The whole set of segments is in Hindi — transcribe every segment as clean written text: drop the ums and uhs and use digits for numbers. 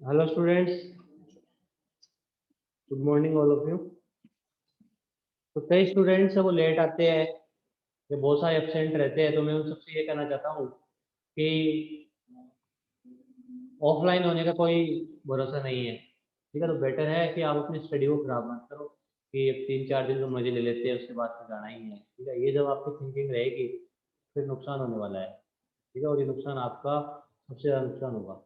Hello students, good morning all of you. तो कई स्टूडेंट्स है वो लेट आते हैं या बहुत सारे एब्सेंट रहते हैं, तो मैं उन सबसे ये कहना चाहता हूँ कि ऑफलाइन होने का कोई भरोसा नहीं है। ठीक है, तो बेटर है कि आप अपनी स्टडी को खराब मत करो कि 3-4 दिन तो मजे ले लेते हैं, उसके बाद तो जाना ही है। ठीक है, ये जब आपकी थिंकिंग रहेगी फिर नुकसान होने वाला है। ठीक है, और ये नुकसान आपका सबसे ज़्यादा नुकसान होगा।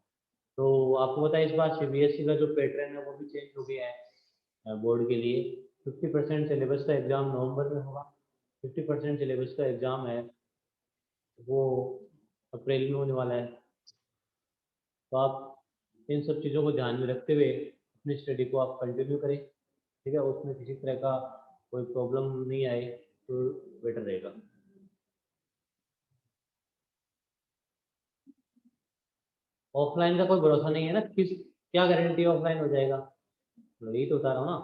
तो आपको पता है इस बार सीबीएसई का जो पैटर्न है वो भी चेंज हो गया है बोर्ड के लिए। 50% सिलेबस का एग्ज़ाम नवंबर में होगा, 50% सिलेबस का एग्ज़ाम है वो अप्रैल में होने वाला है। तो आप इन सब चीज़ों को ध्यान में रखते हुए अपनी स्टडी को आप कंटिन्यू करें। ठीक है, उसमें किसी तरह का कोई प्रॉब्लम नहीं आए तो बेटर रहेगा। ऑफलाइन का कोई भरोसा नहीं है ना, किस क्या गारंटी ऑफलाइन हो जाएगा, तो यही तो बता रहा हूँ ना।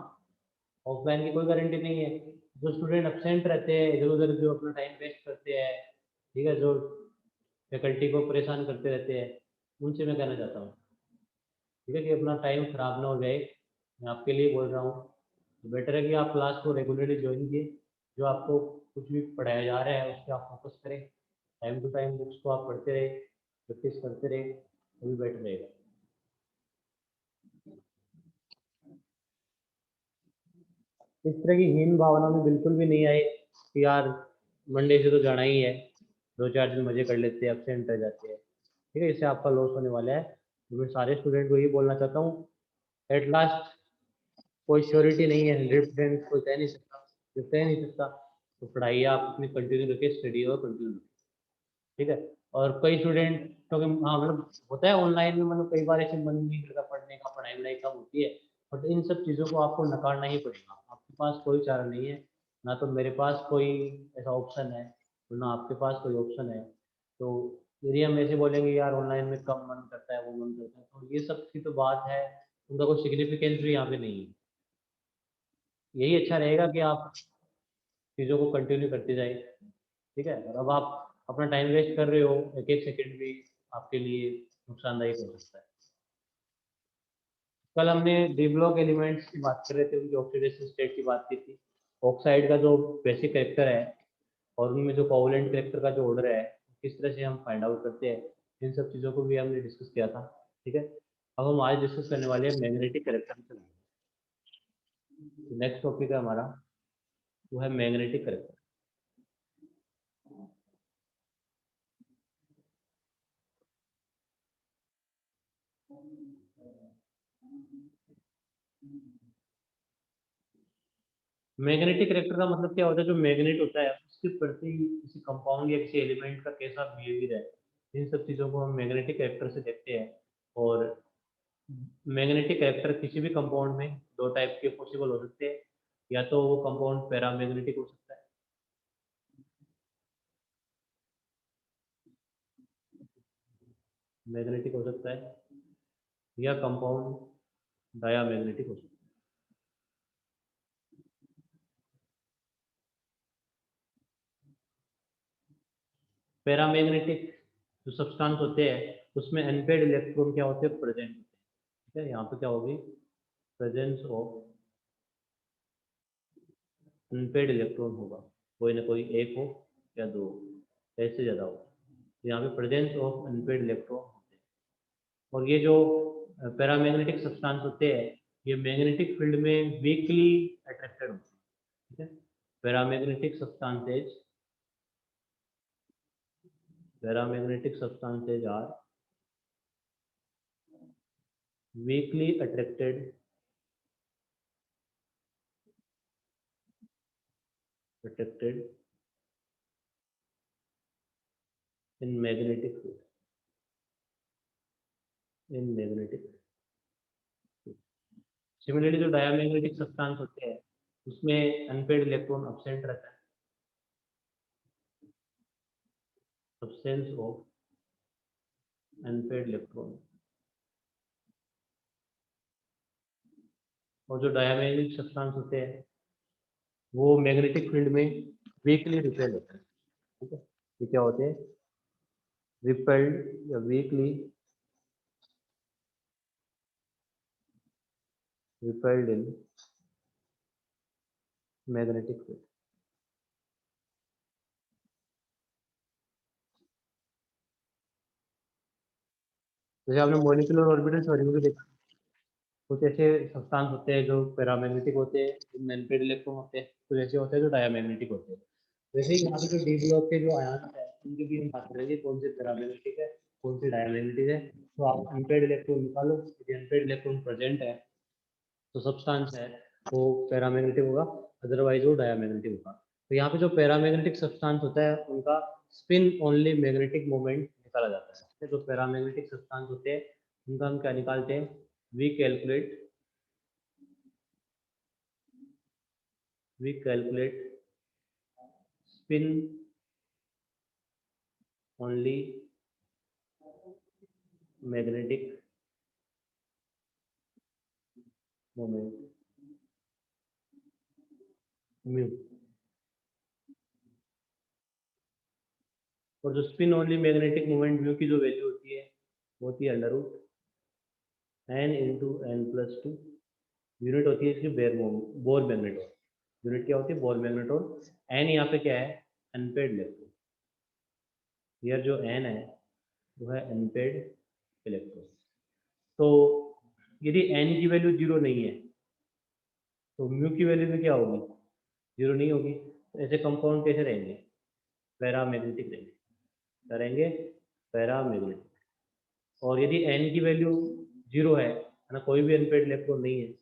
ऑफलाइन की कोई गारंटी नहीं है। जो स्टूडेंट एब्सेंट रहते हैं इधर उधर, जो अपना टाइम वेस्ट करते हैं, ठीक है, जो फैकल्टी को परेशान करते रहते हैं, उनसे मैं कहना चाहता हूँ, ठीक है, कि अपना टाइम खराब ना हो जाए। मैं आपके लिए बोल रहा हूँ, तो बेटर है कि आप क्लास को रेगुलरली ज्वाइन कीजिए। जो आपको कुछ भी पढ़ाया जा रहा है उस पर आप फोकस करें, टाइम टू टाइम बुक्स को आप पढ़ते रहे, प्रैक्टिस करते रहे, वो भी बेटर रहेगा। इस तरह की हीन भावना में बिल्कुल भी नहीं आए कि यार मंडे से तो जाना ही है, 2-4 दिन मजे कर लेते हैं, एबसेंट रह जाते हैं। ठीक है, इससे आपका लॉस होने वाला है। तो मैं सारे स्टूडेंट को यही बोलना चाहता हूँ, एट लास्ट कोई श्योरिटी नहीं है, 100% कोई कह नहीं सकता। जो कह नहीं सकता तो पढ़ाई आप अपनी कंटिन्यू रखिए, स्टडी और कंटिन्यू। ठीक है, और कई स्टूडेंट तो हाँ मतलब होता है ऑनलाइन में, मतलब कई बार ऐसे मन नहीं करता पढ़ने का, पढ़ाई वढ़ाई कम होती है, बट इन सब चीज़ों को आपको नकारना ही पड़ेगा। आपके पास कोई चारा नहीं है, ना तो मेरे पास कोई ऐसा ऑप्शन है, तो ना आपके पास कोई ऑप्शन है। तो यदि हम ऐसे बोलेंगे यार ऑनलाइन में कम मन करता है, वो मन करता है, तो ये सब की तो बात है, उनका कोई सिग्निफिकेंस भी यहाँ पे नहीं है। यही अच्छा रहेगा कि आप चीज़ों को कंटिन्यू करते जाए, ठीक है। और अब आप अपना टाइम वेस्ट कर रहे हो, एक एक सेकेंड भी आपके लिए नुकसानदायक हो सकता है। कल हमने डी ब्लॉक एलिमेंट्स की बात कर रहे थे, उनकी ऑक्सीडेशन स्टेट की बात की थी। ऑक्साइड का जो बेसिक करेक्टर है और उनमें जो कोवलेंट करेक्टर का जो ऑर्डर है, किस तरह से हम फाइंड आउट करते हैं, इन सब चीज़ों को भी हमने डिस्कस किया था, ठीक है। अब हम आज डिस्कस करने वाले हैं मैग्नेटिक करेक्टर। नेक्स्ट टॉपिक है हमारा, वो है मैग्नेटिक करेक्टर। मैग्नेटिक करेक्टर का मतलब क्या होता है, जो मैग्नेट होता है उसके प्रति किसी कंपाउंड या किसी एलिमेंट का कैसा बिहेवियर है, इन सब चीज़ों को हम मैग्नेटिक करेक्टर से देखते हैं। और मैग्नेटिक करेक्टर किसी भी कंपाउंड में दो टाइप के पॉसिबल हो सकते हैं, या तो वो कंपाउंड पैरामैग्नेटिक हो सकता है, मैग्नेटिक हो सकता है, या कंपाउंड डायामैग्नेटिक हो सकता है। पैरामैग्नेटिक जो सब्सटेंस होते हैं उसमें अनपेड इलेक्ट्रॉन क्या होते हैं, प्रेजेंट होते हैं, ठीक है। यहाँ पे क्या होगी, प्रेजेंस ऑफ अनपेड इलेक्ट्रॉन होगा, कोई ना कोई एक हो या दो हो, ऐसे ज़्यादा हो। तो यहाँ पे प्रेजेंस ऑफ अनपेड इलेक्ट्रॉन होते हैं। और ये जो पैरामैग्नेटिक सब्सटेंस होते हैं, ये मैग्नेटिक फील्ड में वीकली अट्रैक्टेड होते हैं, ठीक है। Paramagnetic substances, paramagnetic substances are weakly attracted in magnetic field, in magnetic. Similarly जो डायमैग्नेटिक सब्सटेंस होते हैं उसमें अनपेड इलेक्ट्रॉन अब्सेंट रहता है, absence of अनपेड इलेक्ट्रॉन। और जो डायमैग्नेटिक सब्सटेंस होते हैं वो मैग्नेटिक फील्ड में वीकली रिपेल होते हैं, ठीक है। ये क्या होते हैं, रिपेल्ड या वीकली रिपेल्ड इन मैग्नेटिक फील्ड। जैसे आपने मॉलिक्यूलर ऑर्बिटल थ्योरी में भी देखा, कुछ ऐसे सब्सटेंस होते हैं जो पैरामैग्नेटिक होते हैं, जिनमें अनपेड इलेक्ट्रॉन होते हैं, कुछ ऐसे होते हैं जो डायमैग्नेटिक होते हैं। वैसे ही यहाँ पे जो डी ब्लॉक के जो आयन है उनके भी हम बात करेंगे, कौन से पैरामैग्नेटिक है कौन से डायमैग्नेटिक है। तो आप अनपेड इलेक्ट्रॉन निकालो, यदि अनपेड इलेक्ट्रॉन प्रेजेंट है तो सब्सटेंस है वो पैरामैग्नेटिक होगा, अदरवाइज वो डायमैग्नेटिक होगा। तो यहाँ पे जो पैरामैग्नेटिक सब्सटेंस होता है उनका स्पिन ओनली मैग्नेटिक मोमेंट निकाला जाता है। जो पैरामैग्नेटिक सब्सटेंस होते हैं उनका हम क्या निकालते हैं, we calculate spin only magnetic moment mu. और जो spin only magnetic moment mu की जो वैल्यू होती है वो होती है under root n into n plus two. Unit होती है इसकी बोर मैग्नेटोन। यूनिट क्या होती है, बोर मैग्नेटोन। एन यहाँ पे क्या है, अनपेड इलेक्ट्रॉन। यार जो एन है वो है अनपेड इलेक्ट्रॉन। तो यदि एन की वैल्यू जीरो नहीं है तो म्यू की वैल्यू भी क्या होगी, जीरो नहीं होगी। तो ऐसे कंपाउंड कैसे रहेंगे, पैरामैग्नेटिक रहेंगे, क्या रहेंगे, पैरामैग्नेटिक। और यदि एन की वैल्यू जीरो है ना, कोई भी अनपेड इलेक्ट्रॉन नहीं है,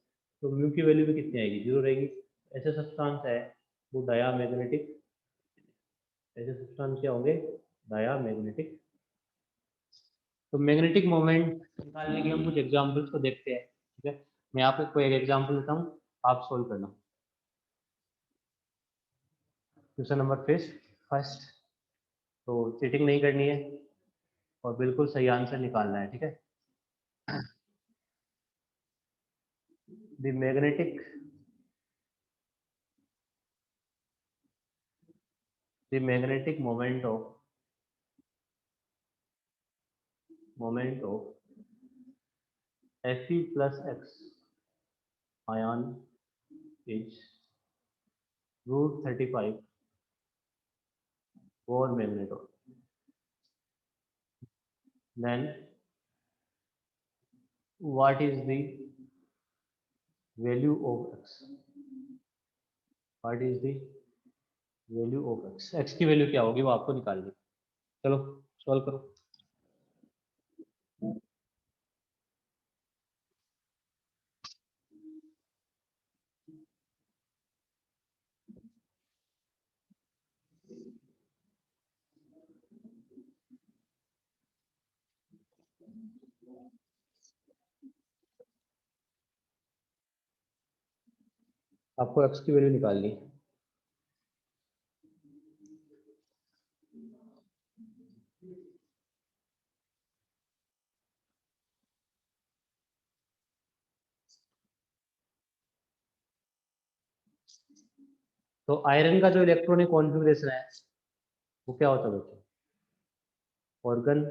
तो म्यू की वैल्यू भी कितनी आएगी, जीरो रहेगी। ऐसे सब्सटेंस है वो डायामैग्नेटिक, ऐसे सब्सटेंस क्या होंगे, डायामैग्नेटिक। तो मैग्नेटिक मोमेंट निकालने के हम कुछ एग्जांपल्स को देखते हैं, ठीक है। मैं यहाँ पे कोई एक एग्जांपल देता हूँ, आप सोल्व करना। Question number first. तो चीटिंग नहीं करनी है और बिल्कुल सही आंसर निकालना है, ठीक है। The magnetic the magnetic moment of Fe plus X ion is √35 Bohr magneton. Then what is the value of X? What is the value of X? X की वैल्यू क्या होगी वो आपको निकालनी। चलो सॉल्व करो। आपको X की वैल्यू निकालनी है। तो आयरन का जो इलेक्ट्रॉनिक कॉन्फ़िगरेशन है वो क्या होता है बच्चों? ऑर्गन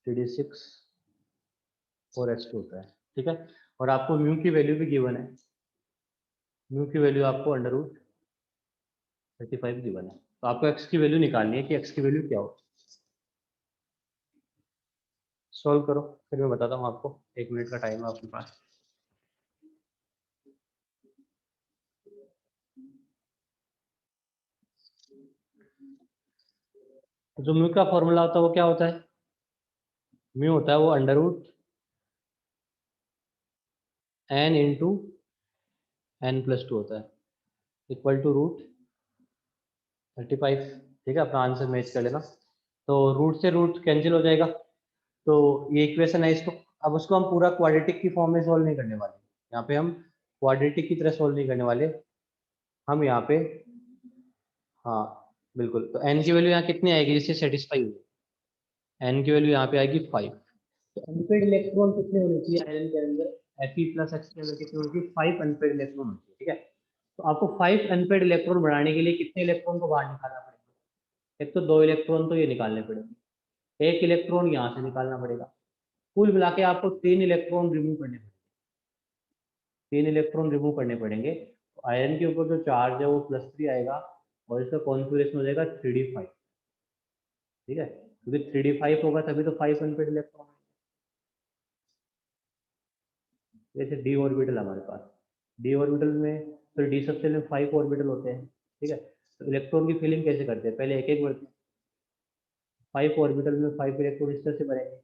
3d6 4s2 होता है, ठीक है। और आपको म्यू की वैल्यू भी गिवन है, म्यू की वैल्यू आपको √35 गिवन है। तो आपको एक्स की वैल्यू निकालनी है कि एक्स की वैल्यू क्या हो। सॉल्व करो फिर मैं बताता हूँ आपको, 1 मिनट का टाइम है आपके पास। तो जो म्यू का फॉर्मूला होता है वो क्या होता है? म्यू होता है वो √n इंटू n+2 होता है, इक्वल टू √35, ठीक है। अपना आंसर मैच कर लेना। तो रूट से रूट कैंसिल हो जाएगा, तो ये इक्वेशन है। इसको अब उसको हम पूरा क्वाड्रेटिक की फॉर्म में सॉल्व नहीं करने वाले, यहाँ पे हम क्वाड्रेटिक की तरह सॉल्व नहीं करने वाले। हम यहाँ पे, हाँ बिल्कुल, तो n की वैल्यू यहाँ कितनी आएगी जिससे सेटिस्फाई हुई? n की वैल्यू यहाँ पे आएगी 5। तो अनपेड इलेक्ट्रॉन कितने होने चाहिए आयरन के अंदर? Fe प्लस X के अंदर कितने होने चाहिए? 5 अनपेड इलेक्ट्रॉन होने चाहिए, ठीक है। तो आपको 5 अनपेड इलेक्ट्रॉन बनाने के लिए कितने इलेक्ट्रॉन को बाहर निकालना पड़ेगा? एक तो 2 इलेक्ट्रॉन तो ये निकालने पड़ेंगे, 1 इलेक्ट्रॉन यहाँ से निकालना पड़ेगा। कुल मिला के आपको 3 इलेक्ट्रॉन रिमूव करने पड़ेंगे, 3 इलेक्ट्रॉन रिमूव करने पड़ेंगे। तो आयरन के ऊपर जो चार्ज है वो +3 आएगा और इसका कॉन्फिगरेशन हो जाएगा 3d5, ठीक है। क्योंकि 3d5 होगा तभी तो 5 अनपेड इलेक्ट्रॉन है। जैसे डी ऑर्बिटल हमारे पास, डी ऑर्बिटल में फिर डी सबसे में 5 ऑर्बिटल होते हैं, ठीक है। तो इलेक्ट्रॉन की फिलिंग कैसे करते हैं? पहले एक एक भरते हैं, 5 ऑर्बिटल में 5 इलेक्ट्रॉन इस तरह से भरेंगे।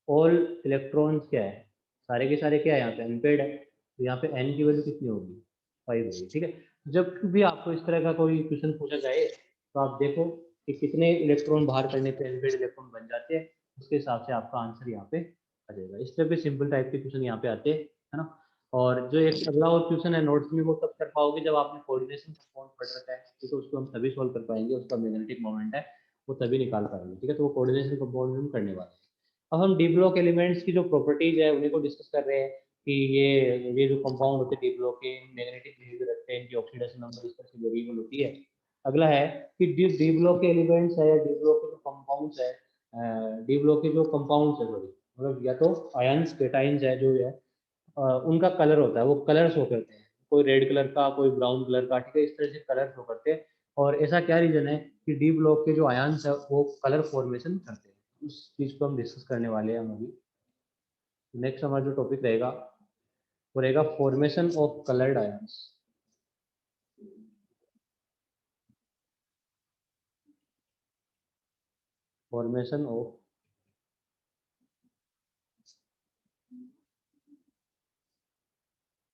ऑल इलेक्ट्रॉन्स क्या है? सारे के सारे क्या है यहाँ पे? अनपेड है। तो यहाँ पे n की वैल्यू कितनी होगी? 5 होगी, ठीक है। जब भी आपको इस तरह का कोई क्वेश्चन पूछा जाए तो आप देखो कि कितने इलेक्ट्रॉन बाहर करने पे अनपेड इलेक्ट्रॉन बन जाते हैं, उसके हिसाब से आपका आंसर यहाँ पे आ जाएगा। इस तरह के सिंपल टाइप के क्वेश्चन यहाँ पे आते हैं, है ना। और जो एक अगला और क्वेश्चन है नोट्स में, वो तब कर पाओगे जब आपने कोऑर्डिनेशन कंपाउंड पढ़ रखा है, ठीक है। उसको हम तभी सॉल्व कर पाएंगे, उसका मैग्नेटिक मोमेंट है वो तभी निकाल पाएंगे, ठीक है। तो वो कोऑर्डिनेशन कंपाउंड में हम करने वाले हैं। अब हम डी ब्लॉक एलिमेंट्स की जो प्रॉपर्टीज है उन्हीं को डिस्कस कर रहे हैं कि ये जो कंपाउंड होते हैं डी ब्लॉक के, मैग्नेटिक बिहेवियर रखते हैं, इनकी ऑक्सीडेशन नंबर इस तरह से वेरिएबल होती है। अगला है कि डी ब्लॉक के एलिमेंट्स है या डी ब्लॉक के जो कंपाउंड्स है, डी ब्लॉक के जो कंपाउंड्स है सॉरी, मतलब या तो आयंस केटाइंस है जो है, उनका कलर होता है, वो कलर शो करते हैं, कोई रेड कलर का, कोई ब्राउन कलर का, ठीक है। इस तरह से कलर शो करते हैं। और ऐसा क्या रीजन है कि डी ब्लॉक के जो आयंस है वो कलर फॉर्मेशन करते हैं, उस चीज को हम डिस्कस करने वाले हैं हम अभी। नेक्स्ट हमारा जो टॉपिक रहेगा वो रहेगा formation of coloured ions. Formation of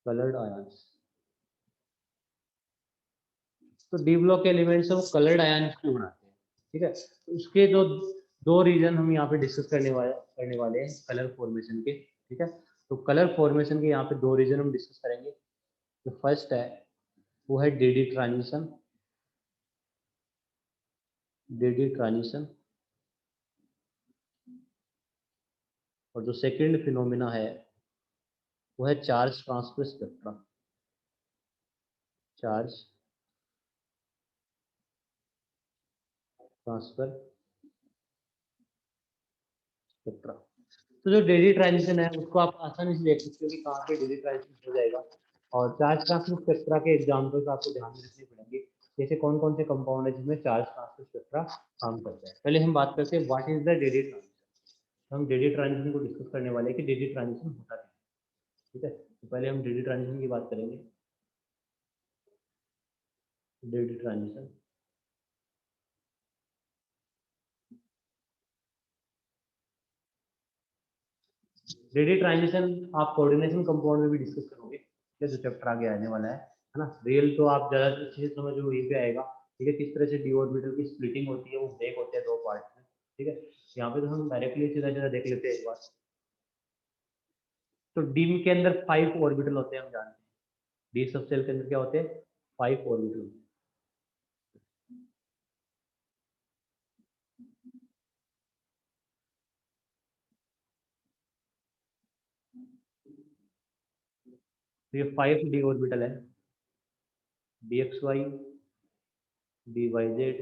coloured ions. तो डी ब्लॉक के एलिमेंट्स है वो कलर्ड आयंस क्यों बनाते हैं, ठीक है। तो उसके जो दो रीजन हम यहाँ पे डिस्कस करने वाले हैं कलर फॉर्मेशन के, ठीक है। तो कलर फॉर्मेशन के यहाँ पे दो रीजन हम डिस्कस करेंगे। तो फर्स्ट है वो है डी ट्रांजिशन, डी ट्रांजिशन। और जो सेकंड फिनोमिना है वो है charge transfer spectrum, charge transfer spectra. तो जो डेली ट्रांजिशन है उसको आप आसानी से देख सकते हो कि कहाँ पे डेली ट्रांजिशन हो जाएगा। और चार्ज ट्रांसफर स्पेक्ट्रा के एग्जाम्पल्स आपको ध्यान में रखने पड़ेंगे, जैसे कौन कौन से कंपाउंड है जिसमें चार्ज ट्रांसफर स्पेक्ट्रा काम करता है। पहले हम बात करते हैं what is the daily transition. हम डेली ट्रांजिशन को डिस्कस करने वाले हैं कि डेली ट्रांजिशन होता क्या है। ठीक है, तो पहले हम डेली ट्रांजिशन की बात करेंगे। डेली ट्रांजिशन, डेली ट्रांजिशन आप कोऑर्डिनेशन कंपाउंड में भी डिस्कस करोगे, ठीक है, जो चैप्टर आगे आने वाला है ना। रियल तो आप ज़्यादा अच्छे से समझो वहीं पे आएगा। ठीक है, किस तरह से डी ऑर्बिटल की स्प्लिटिंग होती है, वो ब्रेक होते हैं दो पार्ट में। ठीक है, यहाँ पे तो हम डायरेक्टली सीधा सीधा देख लेते हैं एक बार। तो डी के अंदर 5 ऑर्बिटल होते हैं, हम जानते हैं। डी सब सेल के अंदर क्या होते हैं, 5 ऑर्बिटल। तो ये 5 डी ऑर्बिटल है, d x y, d y z,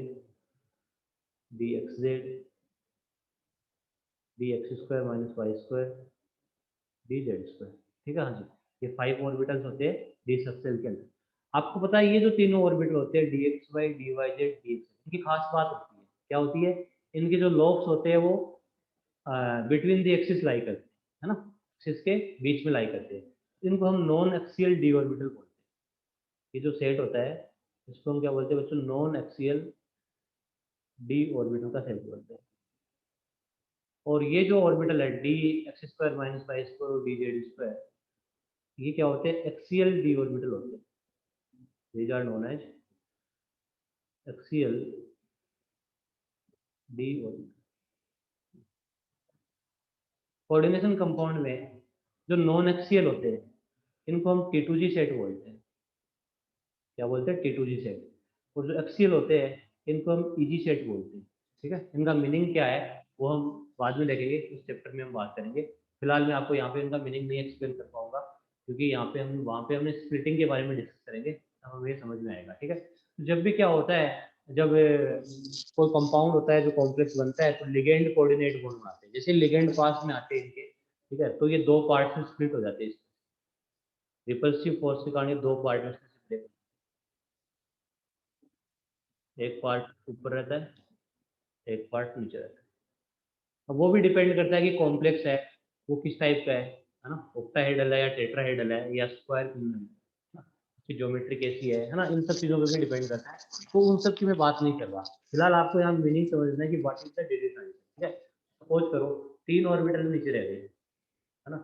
d x z, d x square minus y square, d z square. ठीक है, हाँ जी, ये 5 ऑर्बिटल्स होते हैं डी सब सेल के अंदर। आपको पता है ये जो तीनों ऑर्बिटल होते हैं, d x y, d y z, d x, इनकी खास बात होती है, क्या होती है, इनके जो लॉब्स होते हैं वो बिटवीन द एक्सिस लाई करते हैं, है ना, एक्सिस के बीच में लाई करते हैं। इनको हम नॉन एक्सियल डी ऑर्बिटल बोलते हैं। ये जो सेट होता है इसको हम क्या बोलते हैं बच्चों, नॉन एक्सियल डी ऑर्बिटल का सेट बोलते हैं। और ये जो ऑर्बिटल है d x square minus y square और डी जेड स्क्वायर, ये क्या होते हैं, एक्सियल डी ऑर्बिटल होते हैं। These are known as axial d orbital. Coordination compound में जो नॉन एक्सियल होते हैं इनको हम T2G सेट बोलते हैं। क्या बोलते हैं, T2G सेट। और जो एक्सियल होते हैं इनको हम EG सेट बोलते हैं। ठीक है, इनका मीनिंग क्या है वो हम बाद में देखेंगे, उस चैप्टर में हम बात करेंगे। फिलहाल मैं आपको यहाँ पे इनका मीनिंग नहीं एक्सप्लेन कर पाऊंगा, क्योंकि यहाँ पे हम वहाँ पे हमने स्प्लिटिंग के बारे में डिस्कस करेंगे, तब हमें ये समझ में आएगा। ठीक है, तो जब भी क्या होता है, जब कोई कंपाउंड होता है जो कॉम्प्लेक्स बनता है तो लिगेंड कोऑर्डिनेट बॉन्ड बनाते हैं, जैसे लिगेंड पास में आते हैं इनके, ठीक है, तो ये दो पार्ट में स्प्लिट हो जाते हैं। रिपल्सिव फोर्स के कारण ये दो पार्ट में स्प्लिट, एक पार्ट ऊपर रहता है, एक पार्ट नीचे रहता है। अब वो भी डिपेंड करता है कि कॉम्प्लेक्स है वो किस टाइप का है ना, ऑक्टाहेड्रल है या टेट्राहेड्रल है या स्क्वायर है, उसकी ज्योमेट्री कैसी है ना, इन सब चीज़ों पे भी डिपेंड करता है। तो उन सब की मैं बात नहीं कर रहा, फिलहाल आपको यहाँ मीनिंग समझना है कि what is the daily transition. ठीक है, सपोज करो 3 ऑर्बिटल नीचे रह गए, है ना,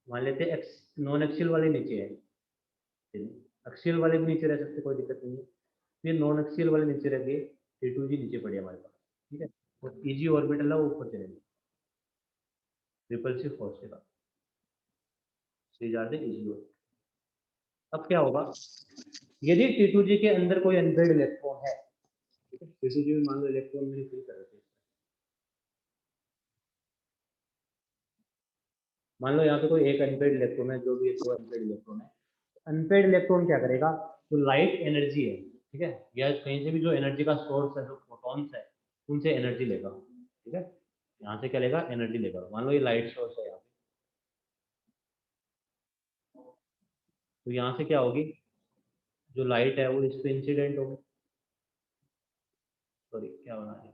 मान लेते हैं एक्स नॉन एक्सियल वाले नीचे है, एक्सियल वाले भी नीचे रह सकते, कोई दिक्कत नहीं है। फिर नॉन एक्सियल वाले नीचे रह गए, T2G नीचे पड़े हमारे पास। ठीक है, और EG ऑर्बिटल है वो ऊपर चले गए रिपल्सिव फोर्स के बाद। These are the EG orbital. अब क्या होगा, यदि T2G के अंदर कोई अनपेड इलेक्ट्रॉन है, ठीक है, T2G में मान लो इलेक्ट्रॉन मैंने फिल कर रखे, मान लो यहाँ पे कोई एक अनपेड इलेक्ट्रॉन है, जो भी है, दो अनपेड इलेक्ट्रॉन है। अनपेड इलेक्ट्रॉन क्या करेगा, जो लाइट एनर्जी है, ठीक है, या कहीं से भी जो एनर्जी का सोर्स है, जो प्रोटॉन्स है, उनसे एनर्जी लेगा। ठीक है, यहाँ से क्या लेगा, एनर्जी लेगा। मान लो ये लाइट सोर्स है यहाँ पे, तो यहाँ से क्या होगी, जो लाइट है वो इस पे इंसिडेंट होगी, सॉरी क्या बना है,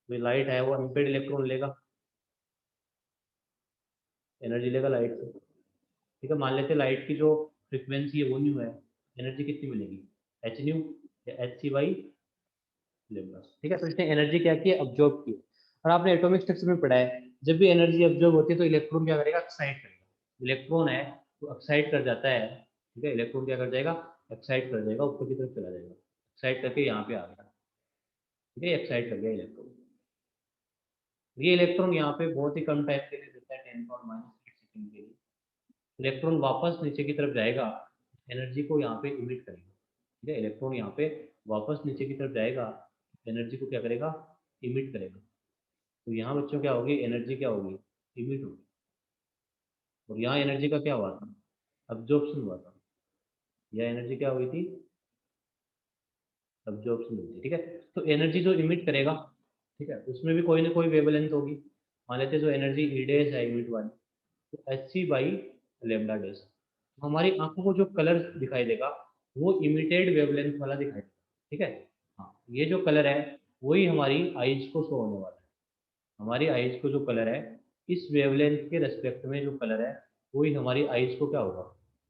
जो लाइट है वो अनपेड इलेक्ट्रॉन लेगा, एनर्जी लेगा लाइट से। ठीक है, मान लेते हैं लाइट की जो फ्रिक्वेंसी है वो न्यू है, एनर्जी कितनी मिलेगी, एच न्यू या एच सी बाई लेम्डा। ठीक है, तो इसने एनर्जी क्या की, अब्जॉर्ब की। और आपने एटॉमिक स्ट्रक्चर में पढ़ा है, जब भी एनर्जी अब्जॉर्ब होती है तो इलेक्ट्रॉन क्या करेगा, एक्साइट करेगा। इलेक्ट्रॉन है तो एक्साइट कर जाता है। ठीक है, इलेक्ट्रॉन क्या कर जाएगा, एक्साइट कर जाएगा, ऊपर की तरफ चला जाएगा, एक्साइट करके यहाँ पे आ गया। ठीक है, एक्साइट कर गया इलेक्ट्रॉन। ये इलेक्ट्रॉन यहाँ पे बहुत ही कम टाइम के लिए देता है, 10⁻⁸ के लिए। इलेक्ट्रॉन वापस नीचे की तरफ जाएगा, एनर्जी को यहाँ पे इमिट करेगा। ठीक है, इलेक्ट्रॉन यहाँ पे वापस नीचे की तरफ जाएगा, एनर्जी को क्या करेगा, इमिट करेगा। तो यहाँ बच्चों क्या होगी, एनर्जी क्या होगी, इमिट होगी। और यहाँ एनर्जी का क्या हुआ था, अब्जॉर्प्शन हुआ था। यह एनर्जी क्या हुई थी, अब्जॉर्प्शन मिलती है, ठीक है। तो एनर्जी जो इमिट करेगा, ठीक है, उसमें भी कोई ना कोई वेवलेंथ होगी। मान लेते हैं जो एनर्जी ई डेज है इमिट वाली, तो एच सी बाई लेमडा डेज। हमारी आंखों को जो कलर दिखाई देगा वो इमिटेड वेवलेंथ वाला दिखाई देगा, ठीक है। हाँ, ये जो कलर है वही हमारी आईज को शो होने वाला है। हमारी आईज को जो कलर है इस वेवलेंथ के रेस्पेक्ट में जो कलर है वही हमारी आईज को क्या होगा,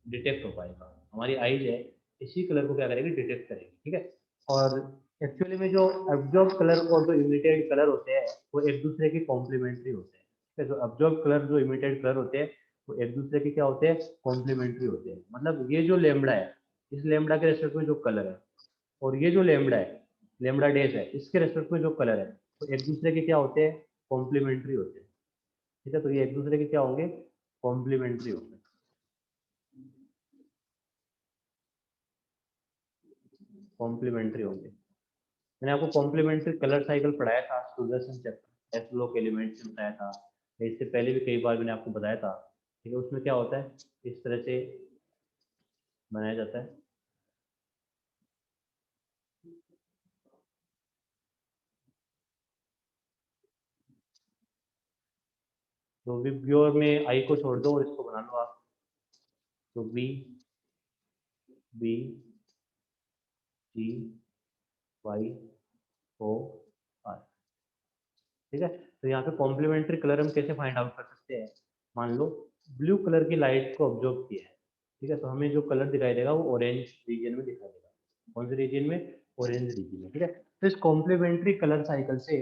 डिटेक्ट हो पाएगा। हमारी आईज है इसी कलर को क्या करेगी, डिटेक्ट करेगी, ठीक है। और एक्चुअली में जो एब्जॉर्ब कलर और जो इमिटेड कलर होते हैं वो एक दूसरे के कॉम्प्लीमेंट्री होते हैं, ठीक है। जो एब्जॉर्ब कलर जो इमिटेड कलर होते हैं वो एक दूसरे के क्या होते हैं, कॉम्प्लीमेंट्री होते हैं। मतलब ये जो लेमड़ा है, इस लेमड़ा के रेस्पेक्ट में जो कलर है, और ये जो लेमड़ा है, लेमड़ा डेज है, इसके रेस्पेक्ट में जो कलर है तो एक दूसरे के क्या होते हैं, कॉम्प्लीमेंट्री होते हैं, ठीक है। तो ये एक दूसरे के क्या होंगे, कॉम्प्लीमेंट्री होंगे, कॉम्प्लीमेंट्री होंगे। मैंने आपको कॉम्प्लीमेंट्री कलर साइकिल पढ़ाया था Sudarshan chapter S block element से बताया था, इससे पहले भी कई बार मैंने आपको बताया था, ठीक है। उसमें क्या होता है, इस तरह से बनाया जाता है। तो विब्योर में आई को छोड़ दो और इसको बना लो आप। तो बी बी जी वाई ओ आर, ठीक है। तो यहाँ पे कॉम्प्लीमेंट्री कलर हम कैसे फाइंड आउट कर सकते हैं। मान लो ब्लू कलर की लाइट को ऑब्जर्व किया है, ठीक है, तो हमें जो कलर दिखाई देगा वो ऑरेंज रीजन में दिखाई देगा। कौन से रीजन में, ऑरेंज रीजन में, ठीक है। तो इस कॉम्प्लीमेंट्री कलर साइकिल से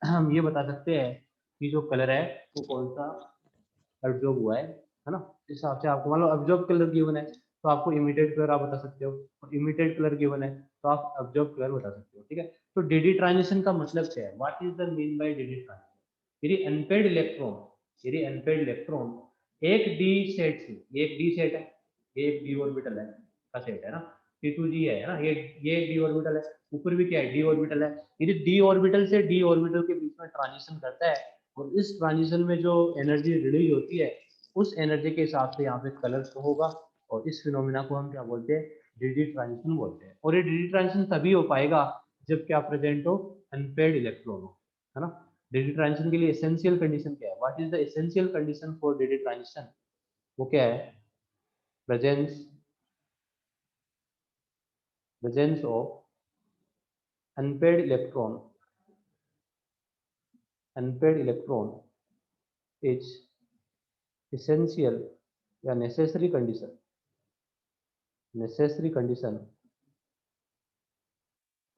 हम ये बता सकते हैं कि जो कलर है वो कौन सा ऑब्जर्व हुआ है ना। इस हिसाब से आपको मान लो ऑब्जर्व कलर गिवन है तो आपको इमिटेड कलर आप बता सकते हो, और इमिटेड कलर गिवन है तो आप ऑब्जर्व कलर बता सकते हो, ठीक है। तो डीडी ट्रांजिशन का मतलब क्या है, what is the mean by DD transition. यदि अनपेड इलेक्ट्रॉन, यदि अनपेड इलेक्ट्रॉन एक डी सेट से, ये एक डी सेट है, ये एक डी ऑर्बिटल है का सेट है ना, T2G है ना, ये डी ऑर्बिटल है, ऊपर भी क्या है, डी ऑर्बिटल है। यदि डी ऑर्बिटल से डी ऑर्बिटल के बीच में ट्रांजिशन करता है और इस ट्रांजिशन में जो एनर्जी रिलीज होती है उस एनर्जी के हिसाब से यहाँ पे कलर शो होगा, और इस फिनोमिना को हम क्या बोलते हैं, डीडी ट्रांजिशन बोलते हैं। और ये डीडी ट्रांजिशन तभी हो पाएगा जब क्या प्रेजेंट हो, अनपेड इलेक्ट्रॉन हो, है ना। डीडी ट्रांजिशन के लिए एसेंशियल कंडीशन क्या है, what is the essential condition for DD transition, वो क्या है, presence presence of unpaired electron, unpaired electron is essential या necessary condition, necessary condition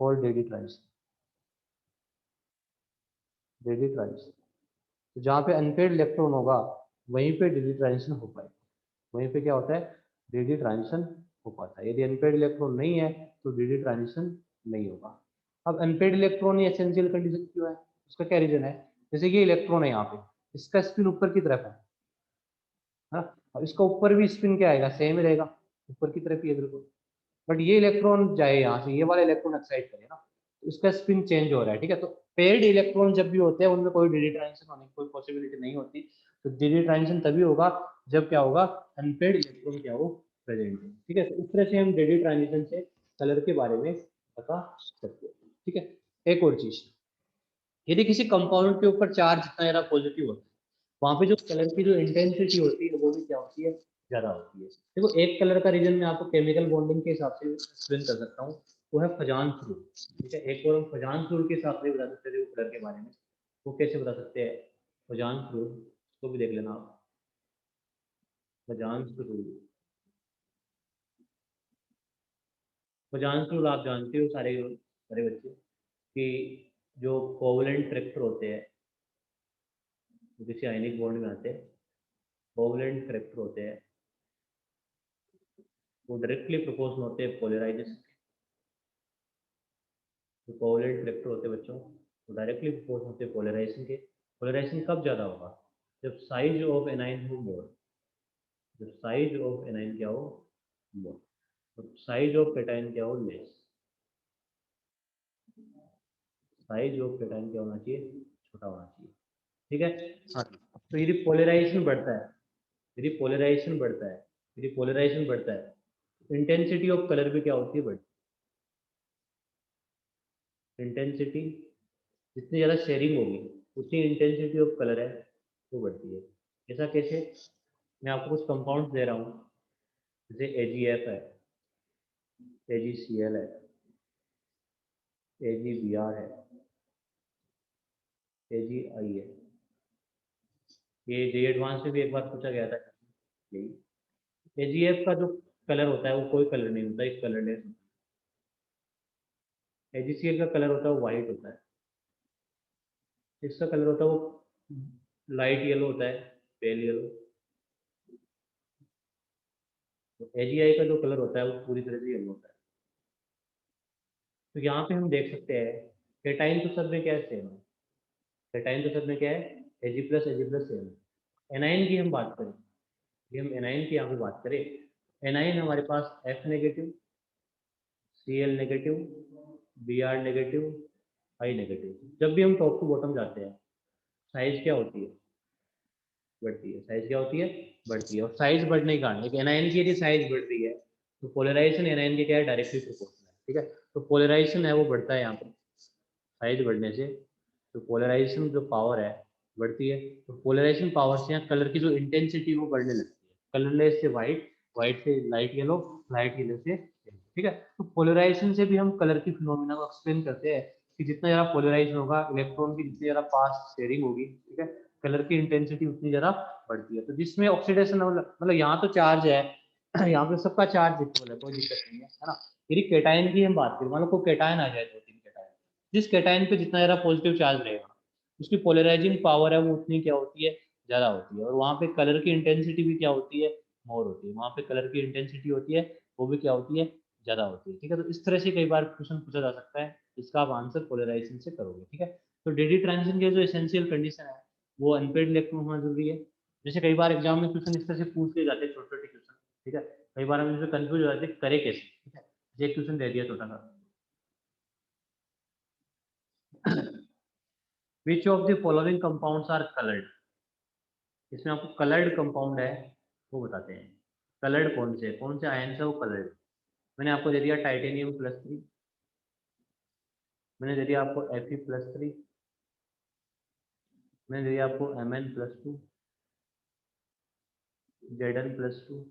for daily transition, daily transition। तो जहाँ पे अनपेड इलेक्ट्रॉन होगा वहीं पे डेली ट्रांजिशन हो पाएगा, वहीं पे क्या होता है, डेली ट्रांजिशन हो पाता है। यदि अनपेड इलेक्ट्रॉन नहीं है तो डेली ट्रांजिशन नहीं होगा। अब अनपेड इलेक्ट्रॉन ये एसेंशियल कंडीशन क्यों है, उसका क्या रीजन है। जैसे ये इलेक्ट्रॉन है यहाँ पे, इसका स्पिन ऊपर की तरफ है ना, अब इसका ऊपर भी स्पिन क्या आएगा, सेम ही रहेगा, ऊपर की तरफ ही है बिल्कुल। बट ये इलेक्ट्रॉन जाए यहाँ से, ये वाला इलेक्ट्रॉन एक्साइट करे ना, तो इसका स्पिन चेंज हो रहा है, ठीक है। तो पेड इलेक्ट्रॉन जब भी होते हैं उनमें कोई डीडी ट्रांजिशन होने की कोई पॉसिबिलिटी नहीं होती। तो डीडी ट्रांजिशन तभी होगा जब क्या होगा, अनपेड इलेक्ट्रॉन क्या हो, प्रेजेंट हो, ठीक है। तो इस तरह से हम डीडी ट्रांजिशन से कलर के बारे में बता सकते हैं, ठीक है। एक और चीज, यदि किसी कंपाउंड के ऊपर चार्ज जितना ज्यादा पॉजिटिव होता है वहां पे जो कलर की जो इंटेंसिटी होती है वो भी क्या होती है, ज्यादा होती है। देखो एक कलर का रीजन मैं आपको केमिकल बॉन्डिंग के हिसाब से एक्सप्लेन कर सकता हूँ, वो है फजान फ्रूट, ठीक है। एक और हम फजान फ्रूट के हिसाब से बता सकते हैं कलर के बारे में, वो कैसे बता सकते हैं, फजान फ्रूट को भी देख लेना आप। फजान फ्रूट, फजान फ्रूट आप जानते हो सारे सारे बच्चे कि जो कोवलेंट करेक्टर होते हैं, जो किसी आयनिक बॉन्ड में आते हैं, कोवलेंट करेक्टर होते हैं, वो डायरेक्टली प्रोपोर्शनल होते हैं पोलराइजेशन। जो कोवलेंट इलेक्ट्रो होते हैं बच्चों, वो डायरेक्टली प्रोपोर्शनल होते हैं पोलराइजेशन के। पोलराइजेशन कब ज़्यादा होगा, जब साइज ऑफ एनाइन हो मोर, जब साइज ऑफ एनाइन क्या हो, मोर, तो साइज ऑफ कैटायन क्या हो, लेस। साइज ऑफ कैटायन क्या होना चाहिए, छोटा होना चाहिए, ठीक है। हाँ, तो यदि पोलराइजेशन बढ़ता है, यदि पोलराइजेशन बढ़ता है, यदि पोलराइजेशन बढ़ता है, इंटेंसिटी ऑफ कलर भी क्या होती है, बढ़ती इंटेंसिटी, जितनी ज़्यादा शेयरिंग होगी उतनी इंटेंसिटी ऑफ कलर है वो बढ़ती है। ऐसा कैसे? मैं आपको कुछ कंपाउंड दे रहा हूँ, जैसे AgF है, AgCl है, AgBr है, AgI है। ये जे एडवांस में भी एक बार पूछा गया था यही। AgF का जो कलर होता है वो कोई कलर नहीं होता, एक कलरलेस। AgCl का कलर होता है वो वाइट होता है। इसका कलर होता है वो लाइट येलो होता है, पेल येलो। तो AgI का जो कलर होता है वो पूरी तरह से येलो होता है। तो यहाँ पे हम देख सकते हैं केटाइन तो सब में क्या है, सेम है। केटाइन तो सब में क्या है, Ag प्लस सेम है। एनाइन की हम बात करें, ये हम एनाइन की यहाँ पे बात करें, एनाइन हमारे पास F negative, Cl negative, Br negative, I negative. जब भी हम टॉप टू बॉटम जाते हैं साइज क्या होती है, बढ़ती है। साइज क्या होती है, बढ़ती है। और साइज बढ़ने के कारण एक एनायन की यदि साइज बढ़ रही है तो पोलराइजेशन एनायन के क्या है, डायरेक्टली प्रोपोर्शनल है। ठीक है, तो पोलराइजेशन है वो बढ़ता है यहाँ पे साइज बढ़ने से। तो पोलराइजेशन जो पावर है बढ़ती है, तो पोलराइजेशन पावर से यहाँ कलर की जो इंटेंसिटी वो बढ़ने लगती है। कलरलेस से वाइट, वाइट से लाइट येलो, लाइट येलो से yellow। ठीक है, तो पोलराइजेशन से भी हम कलर की फिनोमिना को एक्सप्लेन करते हैं कि जितना ज़्यादा पोलराइजेशन होगा इलेक्ट्रॉन की, जितनी ज़्यादा पास शेयरिंग होगी, ठीक है, कलर की इंटेंसिटी उतनी ज़्यादा बढ़ती है। तो जिसमें ऑक्सीडेशन मतलब यहाँ तो चार्ज है, यहाँ पे सबका चार्ज इक्वल है, कोई दिक्कत नहीं है ना। यदि केटाइन की हम बात करें, मान लो कोई केटाइन आ जाए, 2-3 केटाइन, जिस केटाइन पे जितना ज़्यादा पॉजिटिव चार्ज रहेगा उसकी पोलराइजिंग पावर है वो उतनी क्या होती है, ज़्यादा होती है। और वहाँ पे कलर की इंटेंसिटी भी क्या होती है, मोर होती है। वहाँ पे कलर की इंटेंसिटी होती है वो भी क्या होती है, ज़्यादा होती है। ठीक है, तो इस तरह से कई बार क्वेश्चन पूछा जा सकता है जिसका आप आंसर पोलराइजेशन से करोगे। ठीक है, तो डेडी ट्रांजिशन के जो एसेंशियल कंडीशन है वो अनपेड इलेक्ट्रॉन होना जरूरी है। जैसे कई बार एग्जाम में क्वेश्चन इस तरह से पूछ लिए जाते हैं, छोटे छोटे क्वेश्चन। ठीक है, कई बार हम इसमें कंफ्यूज हो जाते हैं करे कैसे। ठीक है, ये क्वेश्चन दे दिया छोटा सा, which of the following compounds are coloured. इसमें आपको कलर्ड कंपाउंड है वो बताते हैं। कलर्ड कौन से आयन से वो कलर्ड। मैंने आपको दे दिया टाइटेनियम+3, मैंने दे दिया आपको Fe+3, मैंने दे दिया आपको Mn+2, Zn+2,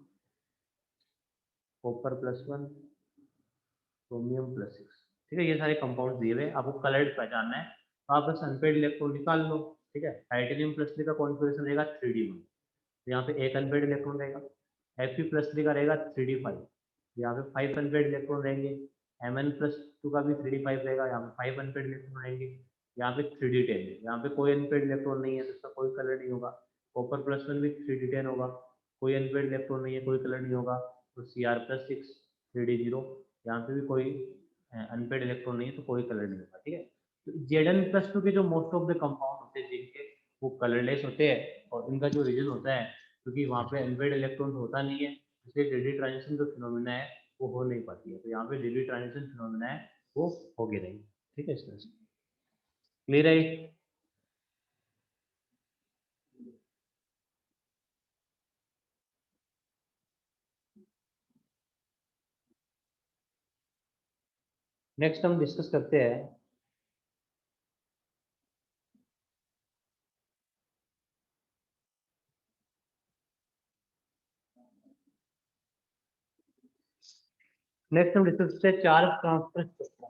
कॉपर+1, क्रोमियम+6। ठीक है, ये सारे कंपाउंड दिए हुए, आपको कलर्ड पहचानना है तो आप बस अनपेड इलेक्ट्रॉन निकाल लो। ठीक है, टाइटेनियम+3 का कॉन्फ़िगरेशन रहेगा 3D1, तो यहाँ पे एक अनपेड इलेक्ट्रॉन रहेगा। Fe+3 का रहेगा 3D5, यहाँ पे 5 अनपेड इलेक्ट्रॉन रहेंगे। Mn+2 का भी 3D5 रहेगा, यहाँ पे 5 अनपेड इलेक्ट्रॉन रहेंगे। यहाँ पे 3D10 है, यहाँ पे कोई अनपेड इलेक्ट्रॉन नहीं है तो इसका कोई कलर नहीं होगा। कॉपर+1 भी 3D10 होगा, कोई अनपेड इलेक्ट्रॉन नहीं है, कोई कलर नहीं होगा। तो Cr+6 3D0, यहाँ पे भी कोई अनपेड इलेक्ट्रॉन नहीं है तो कोई कलर नहीं होगा। ठीक है, तो Zn+2 के जो मोस्ट ऑफ द कंपाउंड होते हैं जिनके, वो कलरलेस होते हैं। और इनका जो रीजन होता है, क्योंकि वहाँ पे अनपेड इलेक्ट्रॉन होता नहीं है, इसलिए डेडी ट्रांजिशन जो फिनोमिना है वो हो नहीं पाती है। तो यहाँ पे डेडी ट्रांजिशन फिनोमिना है वो होगी नहीं। ठीक है, इस तरह से क्लियर है। नेक्स्ट हम डिस्कस करते हैं charge transfer spectra.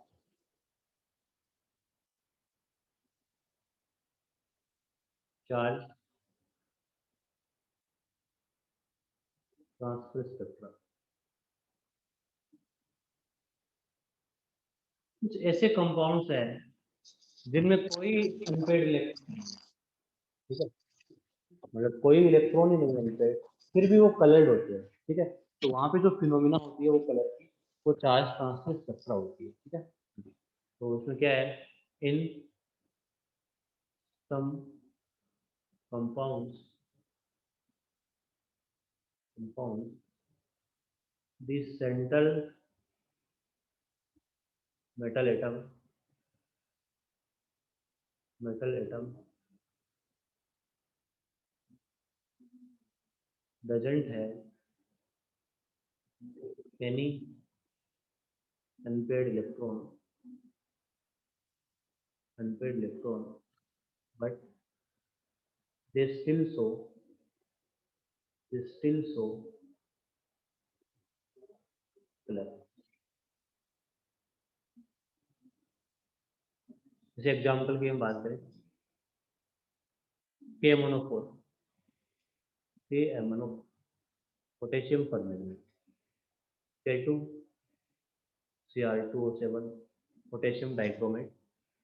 Charge transfer spectra, कुछ ऐसे कंपाउंड्स हैं जिनमें कोई अनपेड इलेक्ट्रॉन, ठीक है, मतलब कोई इलेक्ट्रॉन ही नहीं है इनपे, फिर भी वो कलर्ड होते हैं। ठीक है, तो वहाँ पे जो फिनोमिना होती है वो कलर की, वो चार्ज ट्रांसफर स्पेक्ट्रा होती है। ठीक है, तो उसमें क्या है, in some compounds, compound the central metal atom, metal atom doesn't have any unpaired electron unpaired electron, but they still show color. जैसे एग्जाम्पल की हम बात करें, KMnO4, KMnO, potassium permanganate, K2 Cr2O7, potassium dichromate.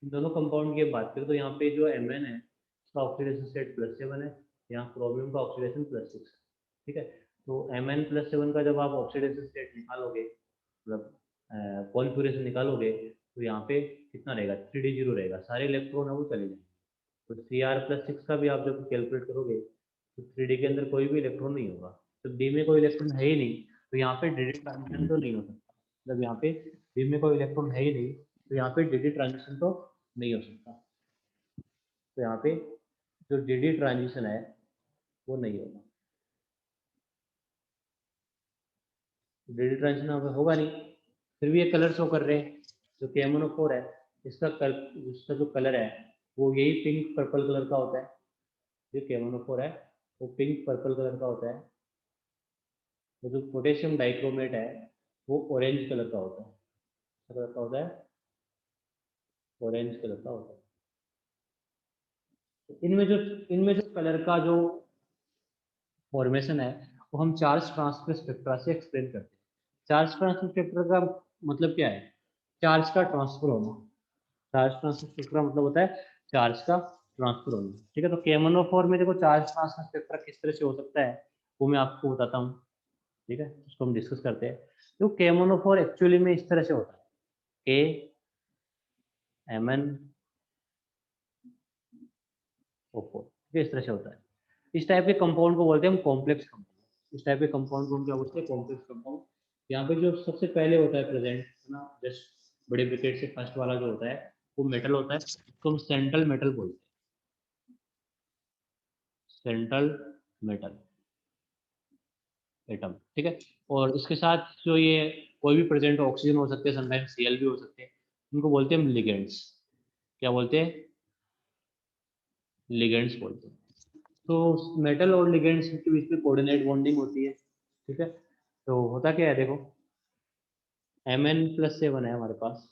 इन दोनों कंपाउंड की बात करें तो यहाँ पे जो Mn है उसका ऑक्सीडेशन स्टेट +7 है, यहाँ क्रोमियम का ऑक्सीडेशन +6 है। ठीक है, तो Mn+7 का जब आप ऑक्सीडेशन स्टेट निकालोगे, मतलब कॉन्फ़िगरेशन निकालोगे, तो यहाँ पे कितना रहेगा, 3d0 रहेगा, सारे इलेक्ट्रॉन है वो चले जाएंगे। तो Cr+6 का भी आप जब कैलकुलेट करोगे तो 3d के अंदर कोई भी इलेक्ट्रॉन नहीं होगा, तो डी में कोई इलेक्ट्रॉन है ही नहीं, तो यहाँ पे डी ट्रांजिशन तो नहीं हो सकता। मतलब यहाँ पे डी में कोई इलेक्ट्रॉन है ही नहीं, तो यहाँ पे डी ट्रांजिशन तो नहीं हो सकता। तो यहाँ पे जो डी ट्रांजिशन है वो नहीं होगा, डी ट्रांजिशन होगा नहीं, फिर भी ये कलर शो कर रहे हैं। जो KMnO4 है इसका जो कलर है वो यही पिंक पर्पल कलर का होता है। जो KMnO4 है वो पिंक पर्पल कलर का होता है, तो जो पोटेशियम डाइक्रोमेट है वो ऑरेंज कलर का होता है। कलर का होता है, ऑरेंज कलर का होता है। तो इनमें जो कलर का जो फॉर्मेशन है वो हम चार्ज ट्रांसफर स्पेक्ट्रा से एक्सप्लेन करते हैं। चार्ज ट्रांसफर स्पेक्ट्रा का मतलब क्या है, चार्ज का ट्रांसफर होना। चार्ज ट्रांसफर स्पेक्ट्रा मतलब होता है चार्ज का ट्रांसफर होना। ठीक है, तो KMnO4 में देखो चार्ज ट्रांसफर स्पेक्ट्रा किस तरह से हो सकता है वो मैं आपको बताता हूँ। ठीक है, उसको हम डिस्कस करते हैं। तो KMnO4 एक्चुअली में इस तरह से होता है, KMnO4 इस तरह से होता है। इस टाइप के कंपाउंड को बोलते हैं हम कॉम्प्लेक्स कंपाउंड। इस टाइप के कंपाउंड को हम क्या बोलते हैं, कॉम्प्लेक्स कंपाउंड। यहाँ पे जो सबसे पहले होता है प्रेजेंट है ना, जस्ट बड़े ब्रैकेट से फर्स्ट वाला जो होता है वो मेटल होता है, तो हम सेंट्रल मेटल बोलते हैं, सेंट्रल मेटल एटम। ठीक है, और इसके साथ जो ये कोई भी प्रेजेंट ऑक्सीजन हो सकते हैं, समटाइम्स Cl भी हो सकते हैं, उनको बोलते हैं हम लिगेंड्स। क्या बोलते हैं, लिगेंड्स बोलते हैं। तो मेटल और लिगेंड्स के बीच में कोऑर्डिनेट बॉन्डिंग होती है। ठीक है, तो होता क्या है देखो, Mn+7 है हमारे पास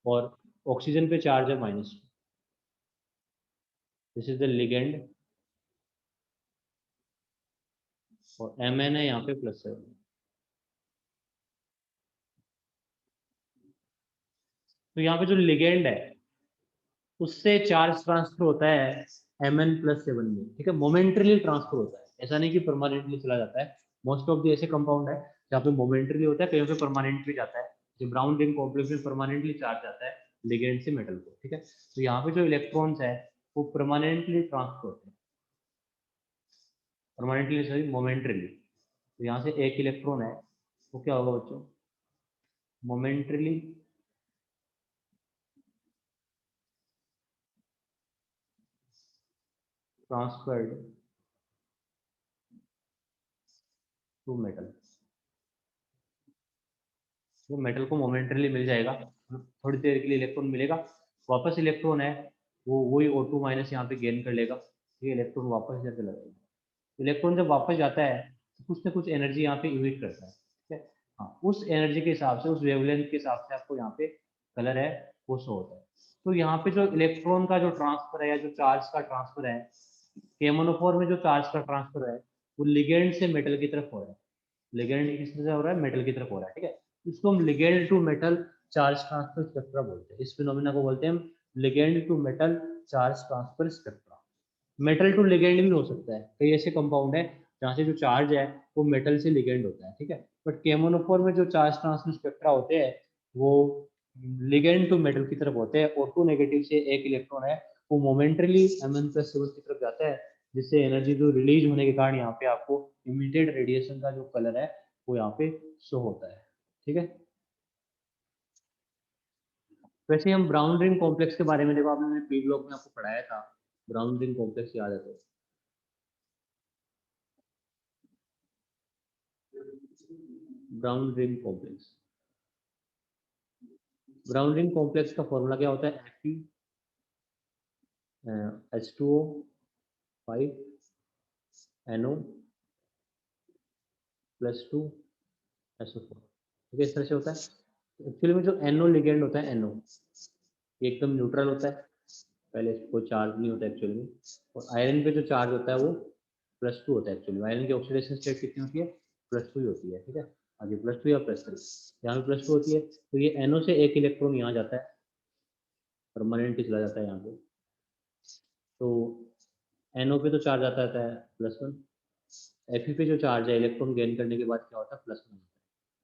और ऑक्सीजन पे चार्ज है -2, दिस इज द लिगेंड, और Mn है यहाँ पे +7। तो यहाँ पे जो लिगेंड है उससे चार्ज ट्रांसफर होता है Mn+7 में। ठीक है, मोमेंटरीली ट्रांसफर होता है, ऐसा नहीं कि परमानेंटली चला जाता है। मोस्ट ऑफ द ऐसे कंपाउंड है जहाँ पे मोमेंटरी होता है, कहीं पे परमानेंट भी जाता है। जो ब्राउन रिंग कॉम्प्लेक्स में परमानेंटली चार्ज आता है लिगेंड से मेटल को। ठीक है, तो यहाँ पे जो इलेक्ट्रॉन्स है वो परमानेंटली ट्रांसफर होते हैं, परमानेंटली सॉरी मोमेंटरीली। तो यहाँ से एक इलेक्ट्रॉन है वो क्या होगा बच्चों, मोमेंटरीली ट्रांसफर्ड टू मेटल। वो मेटल को मोमेंटरीली मिल जाएगा, थोड़ी देर के लिए इलेक्ट्रॉन मिलेगा, वापस इलेक्ट्रॉन है वो वही O2 माइनस यहाँ पे गेन कर लेगा, ये इलेक्ट्रॉन वापस इधर चला जाएगा। इलेक्ट्रॉन जब वापस जाता है तो कुछ ना कुछ एनर्जी यहाँ पे इमिट करता है। ठीक है, हाँ, उस एनर्जी के हिसाब से, उस वेवलेंथ के हिसाब से आपको यहाँ पे कलर है वो शो होता है। तो यहाँ पे जो इलेक्ट्रॉन का जो ट्रांसफर है या जो चार्ज का ट्रांसफर है, KMnO4 में जो चार्ज का ट्रांसफर है वो लिगेंड से मेटल की तरफ हो रहा है। लिगेंड किस तरह से हो रहा है, मेटल की तरफ हो रहा है। ठीक है, इसको हम ligand to metal charge transfer spectra बोलते हैं। इस फिनोमेना को बोलते हैं हम ligand to metal charge transfer spectra. Metal to ligand भी हो सकता है, कई ऐसे कंपाउंड है जहाँ से जो चार्ज है वो मेटल से लिगेंड होता है। ठीक है, बट KMnO4 में जो चार्ज ट्रांसफर स्पेक्ट्रा होते हैं वो लिगेंड टू मेटल की तरफ होते हैं, और O2 नेगेटिव से एक इलेक्ट्रॉन है वो मोमेंटरीली Mn+7 की तरफ जाता है, जिससे एनर्जी जो रिलीज होने के कारण यहाँ पे आपको इमिटेड रेडिएशन का जो कलर है वो यहाँ पे शो होता है। ठीक है, वैसे हम ब्राउन रिंग कॉम्प्लेक्स के बारे में देखो, आपने पी ब्लॉक में आपको पढ़ाया था, ब्राउन रिंग कॉम्प्लेक्स याद है तो, brown ring complex, brown ring complex का फॉर्मूला क्या होता है, Fe H2O 5 NO +2 SO4। ठीक है, इस तरह से होता है। एक्चुअली में जो NO लिगेंड होता है, NO ये एकदम न्यूट्रल होता है, पहले इसको चार्ज नहीं होता एक्चुअली में। और आयरन पे जो चार्ज होता है वो +2 होता है एक्चुअली। आयरन की ऑक्सीडेशन स्टेट कितनी होती है? +2 ही होती है। ठीक है, आगे +2 या +3, यहाँ पे +2 होती है। तो ये NO से एक इलेक्ट्रॉन यहाँ जाता है, परमानेंट चला जाता है यहाँ पे। तो NO पे तो चार्ज आता है +1, Fe पे जो चार्ज है इलेक्ट्रॉन गेन करने के बाद क्या होता है? +1 होता है।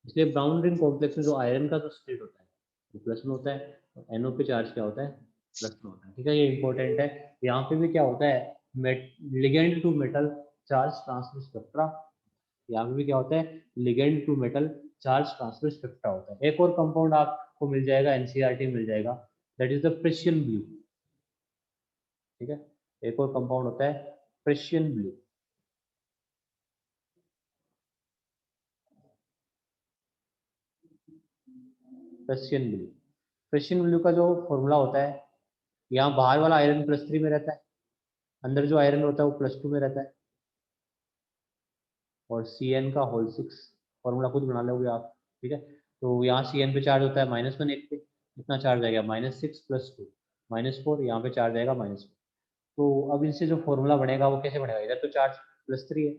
इसलिए ब्राउन रिंग कॉम्प्लेक्स में जो आयरन का जो स्टेट होता है वो +1 होता है, और NO पे चार्ज क्या होता है? +1 होता है। ठीक है, ये इंपॉर्टेंट है। यहाँ पे भी क्या होता है? Ligand to metal charge transfer spectra. यहाँ पे भी क्या होता है? Ligand to metal charge transfer spectra होता है। एक और कंपाउंड आपको मिल जाएगा, एनसीईआरटी मिल जाएगा, दैट इज द प्रेशियन ब्लू। ठीक है, एक और कंपाउंड होता है प्रेशियन ब्लू। प्रेशियन ब्लू, प्रेशियन ब्लू का जो फॉर्मूला होता है, यहाँ बाहर वाला आयरन +3 में रहता है, अंदर जो आयरन होता है वो +2 में रहता है, और Cn⁻6 फॉर्मूला खुद बना लोगे आप। ठीक है, तो यहाँ Cn पे चार्ज होता है -1, एक पे कितना चार्ज आएगा? -6 +2 -4, यहाँ पे चार्ज आएगा -4। तो अब इससे जो फॉर्मूला बनेगा वो कैसे बनेगा? इधर तो चार्ज +3 है,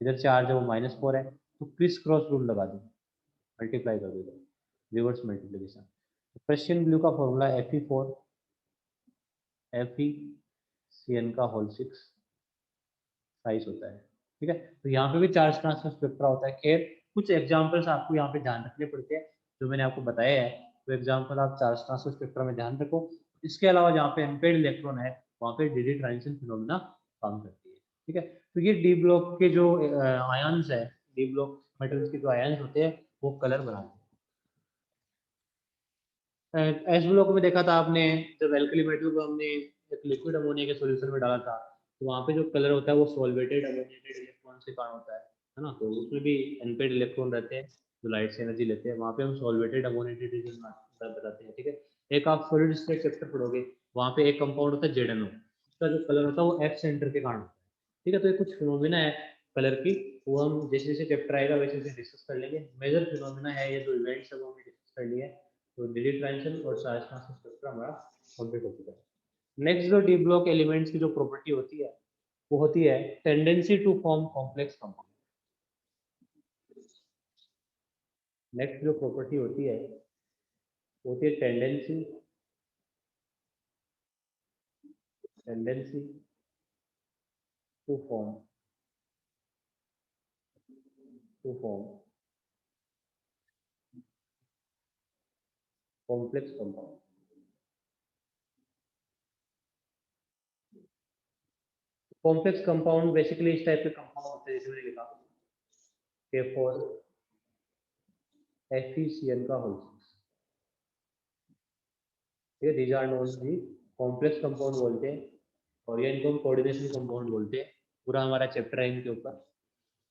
इधर चार्ज है वो -4 है, तो क्रिस क्रॉस रूल लगा दो, मल्टीप्लाई कर दो, रिवर्स मल्टीप्लीकेशन। प्रेशियन ब्लू का फॉर्मूला Fe4 Fe साइज होता है। ठीक है, तो यहाँ पे भी चार्ज ट्रांसफर स्पेक्ट्रा होता है। खैर, कुछ एग्जांपल्स आपको यहाँ पे ध्यान रखने पड़ते हैं जो मैंने आपको बताया है, तो एग्जांपल आप चार्ज ट्रांसफर स्पेक्ट्रा में ध्यान रखो। इसके अलावा जहाँ पे अनपेड इलेक्ट्रॉन है वहाँ पे डी डी ट्रांजिशन फिनोमिना काम करती है। ठीक है, तो ये डी ब्लॉक के जो आयंस है, डी ब्लॉक मेटल्स के जो आयंस होते हैं वो कलर बनाते हैं। एस ब्लॉक में देखा था आपने, जब एल्कली मेटल को हमने एक लिक्विड अमोनिया के सॉल्यूशन में डाला था, तो वहाँ पे जो कलर होता है वो सॉल्वेटेड अमोनिएटेड इलेक्ट्रॉन से कारण होता है ना। तो उसमें भी अनपेड इलेक्ट्रॉन रहते हैं जो लाइट से एनर्जी लेते हैं, वहाँ पे हम सॉल्वेटेड अमोनिएटेड रीजन बताते हैं। ठीक है, एक आप सॉलिड स्टेट चैप्टर पढ़ोगे, वहाँ पे एक कंपाउंड होता है जेडनो, उसका जो कलर होता है वो एफ सेंटर के कारण होता है। ठीक है, तो ये कुछ फिनोमिना है कलर की, वो हम जैसे जैसे चैप्टर आएगा वैसे वैसे डिस्कस कर लेंगे। मेजर फिनोमिना है ये जो इवेंट्स है वो हमने डिस्कस कर लिए। तो डिलीट ट्रांजिशन और चार्ज ट्रांसफर स्पेक्ट्रा हमारा कंप्लीट हो चुका है। नेक्स्ट जो डी ब्लॉक एलिमेंट्स की जो प्रॉपर्टी होती है वो होती है tendency to form complex compound. Next जो प्रॉपर्टी होती है वो होती है tendency to form to form complex compound. Complex compound basically इस टाइप के कंपाउंड होते हैं जैसे मैंने लिखा K4 FeCN का होल 6। ठीक है, these are known the complex compound बोलते हैं, और ये इनको हम कोऑर्डिनेशन कंपाउंड बोलते हैं। पूरा हमारा चैप्टर है इनके ऊपर।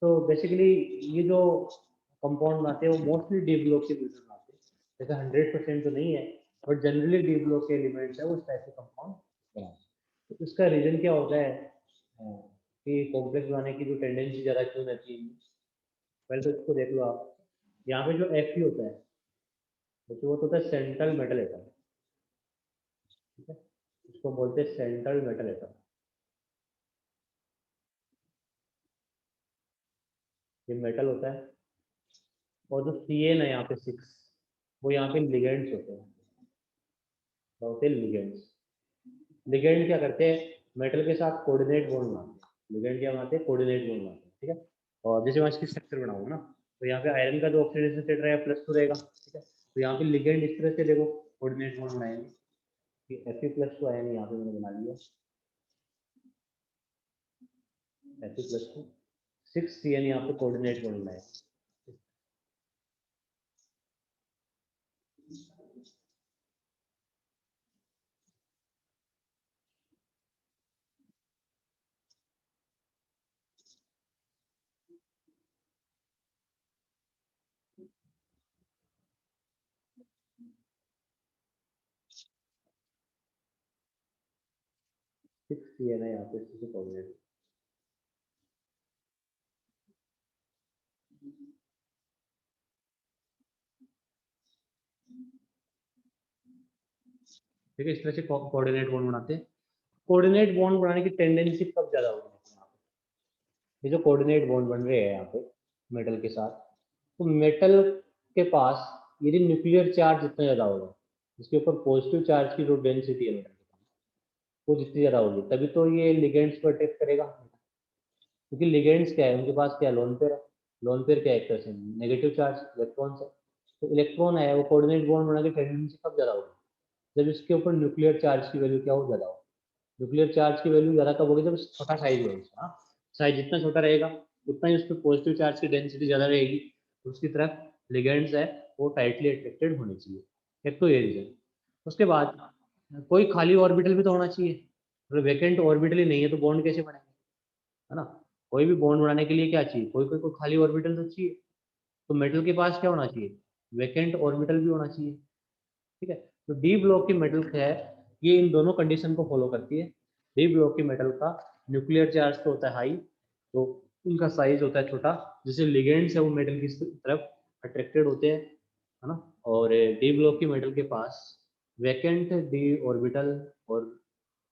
तो बेसिकली ये जो कंपाउंड बनाते हैं वो मोस्टली डी ब्लॉक के मिलकर बनाते हैं, जैसे 100% तो नहीं है, बट जनरली डी ब्लॉक के एलिमेंट्स है वो इस टाइप के कंपाउंड बनाते हैं। तो इसका रीजन क्या होता है कि कॉम्प्लेक्स बनाने की जो टेंडेंसी ज़्यादा क्यों रहती है? पहले तो इसको देख लो आप, यहाँ पे जो Fe होता है तो वो तो होता है सेंट्रल मेटल एटम। ठीक है, इसको बोलते हैं सेंट्रल मेटल एटम, ये मेटल होता है। और जो Cn है यहाँ पे 6, वो यहाँ पे लिगेंड्स होते हैं, क्या होते हैं? लिगेंड्स। लिगेंड क्या करते हैं? मेटल के साथ कोऑर्डिनेट बॉन्ड बनाते हैं। लिगेंड क्या बनाते हैं? कोऑर्डिनेट बॉन्ड बनाते हैं। ठीक है, और जैसे मैं इसकी स्ट्रक्चर बनाऊंगा ना, तो यहाँ पे आयरन का जो ऑक्सीडेशन स्टेट रहेगा +2 रहेगा। ठीक है, तो यहाँ पे लिगेंड इस तरह से देखो कोऑर्डिनेट बॉन्ड बनाएंगे कि Fe+2 आयन यहाँ पे मैंने बना लिया, Fe+2 6 Cn यहाँ पे कोऑर्डिनेट बॉन्ड बनाएगा। 6 ये ना यहाँ पे इससे कोऑर्डिनेट। ठीक है, इस तरह से कोऑर्डिनेट बॉन्ड बनाते हैं। कोऑर्डिनेट बॉन्ड बनाने की टेंडेंसी कब ज्यादा होगी? ये जो कोऑर्डिनेट बॉन्ड बन रहे हैं यहाँ पे मेटल के साथ, तो मेटल के पास यदि न्यूक्लियर चार्ज जितना ज्यादा होगा, इसके ऊपर पॉजिटिव चार्ज की जो डेंसिटी है मेटल के पास, वो जितनी ज्यादा होगी तभी तो ये लिगेंड्स को अट्रैक्ट करेगा। क्योंकि लिगेंड्स क्या है, उनके पास क्या लोन पेयर है। लोन पेयर क्या है, एक तरह से नेगेटिव चार्ज इलेक्ट्रॉन है। तो इलेक्ट्रॉन है वो कोऑर्डिनेट बॉन्ड बनाने की टेंडेंसी कब ज्यादा होगी? जब इसके ऊपर न्यूक्लियर चार्ज की वैल्यू क्या हो, ज्यादा हो। न्यूक्लियर चार्ज की वैल्यू ज्यादा कब होगी? जब छोटा साइज हो इसका। साइज जितना छोटा रहेगा उतना ही उस पर पॉजिटिव चार्ज की डेंसिटी ज्यादा रहेगी, उसकी तरफ लिगेंड्स है वो टाइटली अट्रैक्टेड होने चाहिए। एक तो ये रीजन। उसके बाद कोई खाली ऑर्बिटल भी तो होना चाहिए। अगर वैकेंट ऑर्बिटल ही नहीं है तो बॉन्ड कैसे बनेंगे, है ना। कोई भी बॉन्ड बनाने के लिए क्या चाहिए, कोई कोई कोई खाली ऑर्बिटल तो चाहिए। तो मेटल के पास क्या होना चाहिए, वैकेंट ऑर्बिटल भी होना चाहिए। ठीक है। तो डी ब्लॉक की मेटल है, ये इन दोनों कंडीशन को फॉलो करती है। डी ब्लॉक की मेटल का न्यूक्लियर चार्ज तो होता है हाई, तो उनका साइज होता है छोटा, जिससे लिगेंड्स है वो मेटल की तरफ अट्रैक्टेड होते हैं, है ना। और डी ब्लॉक की मेटल के पास वैकेंट डी ऑर्बिटल और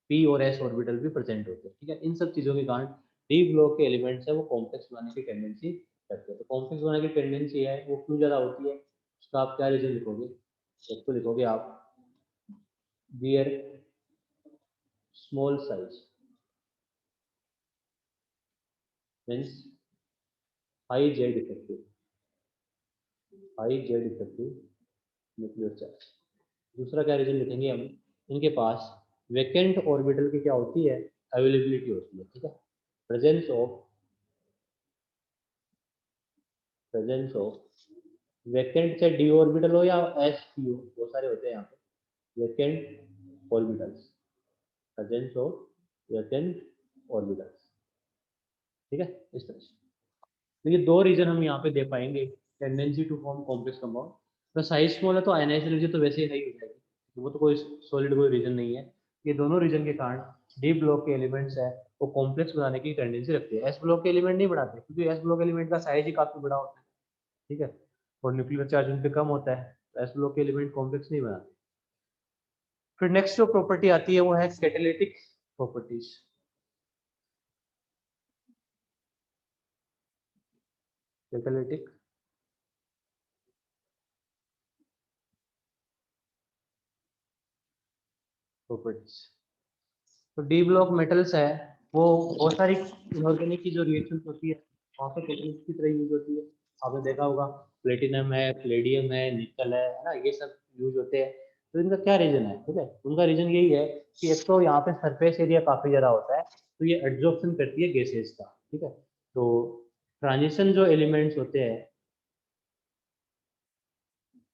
पी और एस ऑर्बिटल भी प्रेजेंट होते हैं। ठीक है, इन सब चीजों के कारण डी ब्लॉक के एलिमेंट्स है वो कॉम्प्लेक्स बनाने की टेंडेंसी रखते हैं। तो कॉम्प्लेक्स बनाने की टेंडेंसी है वो क्यों ज्यादा होती है, उसका आप क्या रीजन लिखोगे? एक तो लिखोगे आप बियर small size means high z effective, high z effective nuclear charge. दूसरा क्या रीजन लिखेंगे हम, इनके पास वैकेंट ऑर्बिटल की क्या होती है, अवेलेबिलिटी होती है। ठीक है, presence of presence of vacant, चाहे डी ऑर्बिटल हो या एस पी हो, बहुत सारे होते हैं यहाँ पे vacant orbitals, presence of vacant orbitals. ठीक है, इस तरह से। तो ये दो रीजन हम यहाँ पे दे पाएंगे, tendency to form complex compound. तो साइज स्मॉल है तो आयनाइजेशन एनर्जी तो वैसे ही हाई हो जाएगी, तो वो तो कोई सॉलिड कोई रीजन नहीं है। ये दोनों रीजन के कारण डी ब्लॉक के एलिमेंट्स है वो कॉम्प्लेक्स बनाने की टेंडेंसी रखती है। एस ब्लॉक के एलिमेंट नहीं बनाते, क्योंकि एस ब्लॉक एलिमेंट का साइज ही काफी बड़ा होता है। ठीक है, और न्यूक्लियर चार्ज उन पे कम होता है, तो एस ब्लॉक के एलिमेंट कॉम्प्लेक्स नहीं बनाते। फिर नेक्स्ट जो प्रॉपर्टी आती है वो है कैटालिटिक प्रॉपर्टीज। Catalytic properties. तो डी ब्लॉक मेटल्स है वो बहुत सारी इनऑर्गेनिक की जो रिएक्शन होती है वहाँ पे कैटलिस्ट की तरह यूज होती है। आपने देखा होगा प्लेटिनम है, प्लेडियम है, निकल है ना, ये सब यूज होते हैं। तो इनका क्या रीजन है, ठीक है, उनका रीजन यही है कि एक तो यहाँ पे सरफेस एरिया काफी ज्यादा होता है, तो ये एब्जॉर्प्शन करती है गैसेज का। ठीक है, तो ट्रांजिशन जो एलिमेंट्स होते हैं,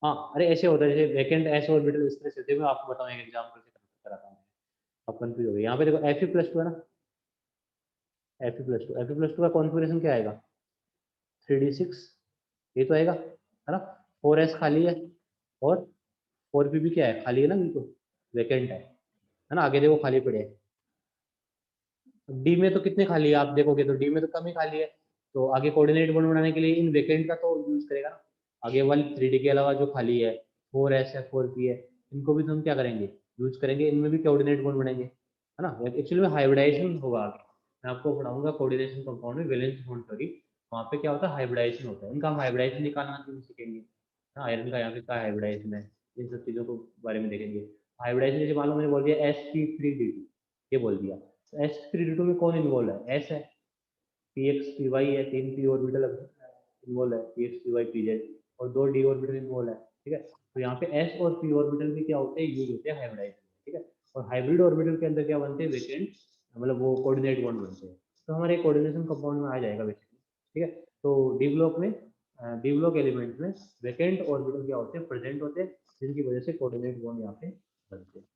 हाँ अरे ऐसे होता है जैसे वैकेंट एस ऑर्बिटल इस तरह से होते हैं। मैं आपको बताऊँ एक एग्जाम्पल से कराता हूँ। आप कंफ्यूज हो गए, यहाँ पे देखो Fe+2 है ना, Fe+2 का कॉन्फ़िगरेशन क्या आएगा, 3d6, ये तो आएगा, है ना। 4s खाली है और 4p भी क्या है, खाली है ना, बिल्कुल वैकेंट है ना। आगे देखो खाली पड़े हैं। डी में तो कितने खाली है आप देखोगे तो डी में तो कम ही खाली है। तो आगे कोऑर्डिनेट बॉन्ड बनाने के लिए इन वैकेंट का तो यूज करेगा ना। आगे वाली 3d के अलावा जो खाली है 4s है 4p है, इनको भी तो हम क्या करेंगे, यूज करेंगे, इनमें भी कोऑर्डिनेट बॉन्ड बनेंगे, है ना। एक्चुअली में हाइब्रिडाइजेशन होगा आगे, मैं आपको पढ़ाऊंगा कोऑर्डिनेशन कंपाउंड में वैलेंस बॉन्ड थ्योरी। वहाँ पे क्या होता है, हाइब्रिडाइजेशन होता है, इनका हम हाइब्रिडाइजेशन निकालना भी सीखेंगे। आयरन का यहाँ पे क्या हाइब्रिडाइजेशन है, इन सब चीज़ों को बारे में देखेंगे। हाइब्रिडाइजेशन जैसे मान लो मैंने बोल दिया sp3d2, ये बोल दिया, तो sp3d2 में कौन इन्वॉल्व है, s है, px py है, 3p ऑर्बिटल इन्वॉल्व है, px py pz, और 2 d ऑर्बिटल इन्वॉल्व है। ठीक है, तो यहाँ पे s और p ऑर्बिटल भी क्या होते हैं, यूज होते हैं हाइब्रिडाइजेशन। ठीक है, और हाइब्रिड ऑर्बिटल के अंदर क्या बनते हैं, वेकेंट, मतलब वो कोऑर्डिनेट बॉन्ड बनते हैं। तो हमारे कोऑर्डिनेशन कंपाउंड में आ जाएगा बेसिकली। ठीक है, तो डी ब्लॉक में, डी ब्लॉक एलिमेंट में वेकेंट ऑर्बिटल क्या होते हैं, प्रेजेंट होते हैं, जिनकी वजह से कोऑर्डिनेट बॉन्ड यहाँ पे बनते हैं।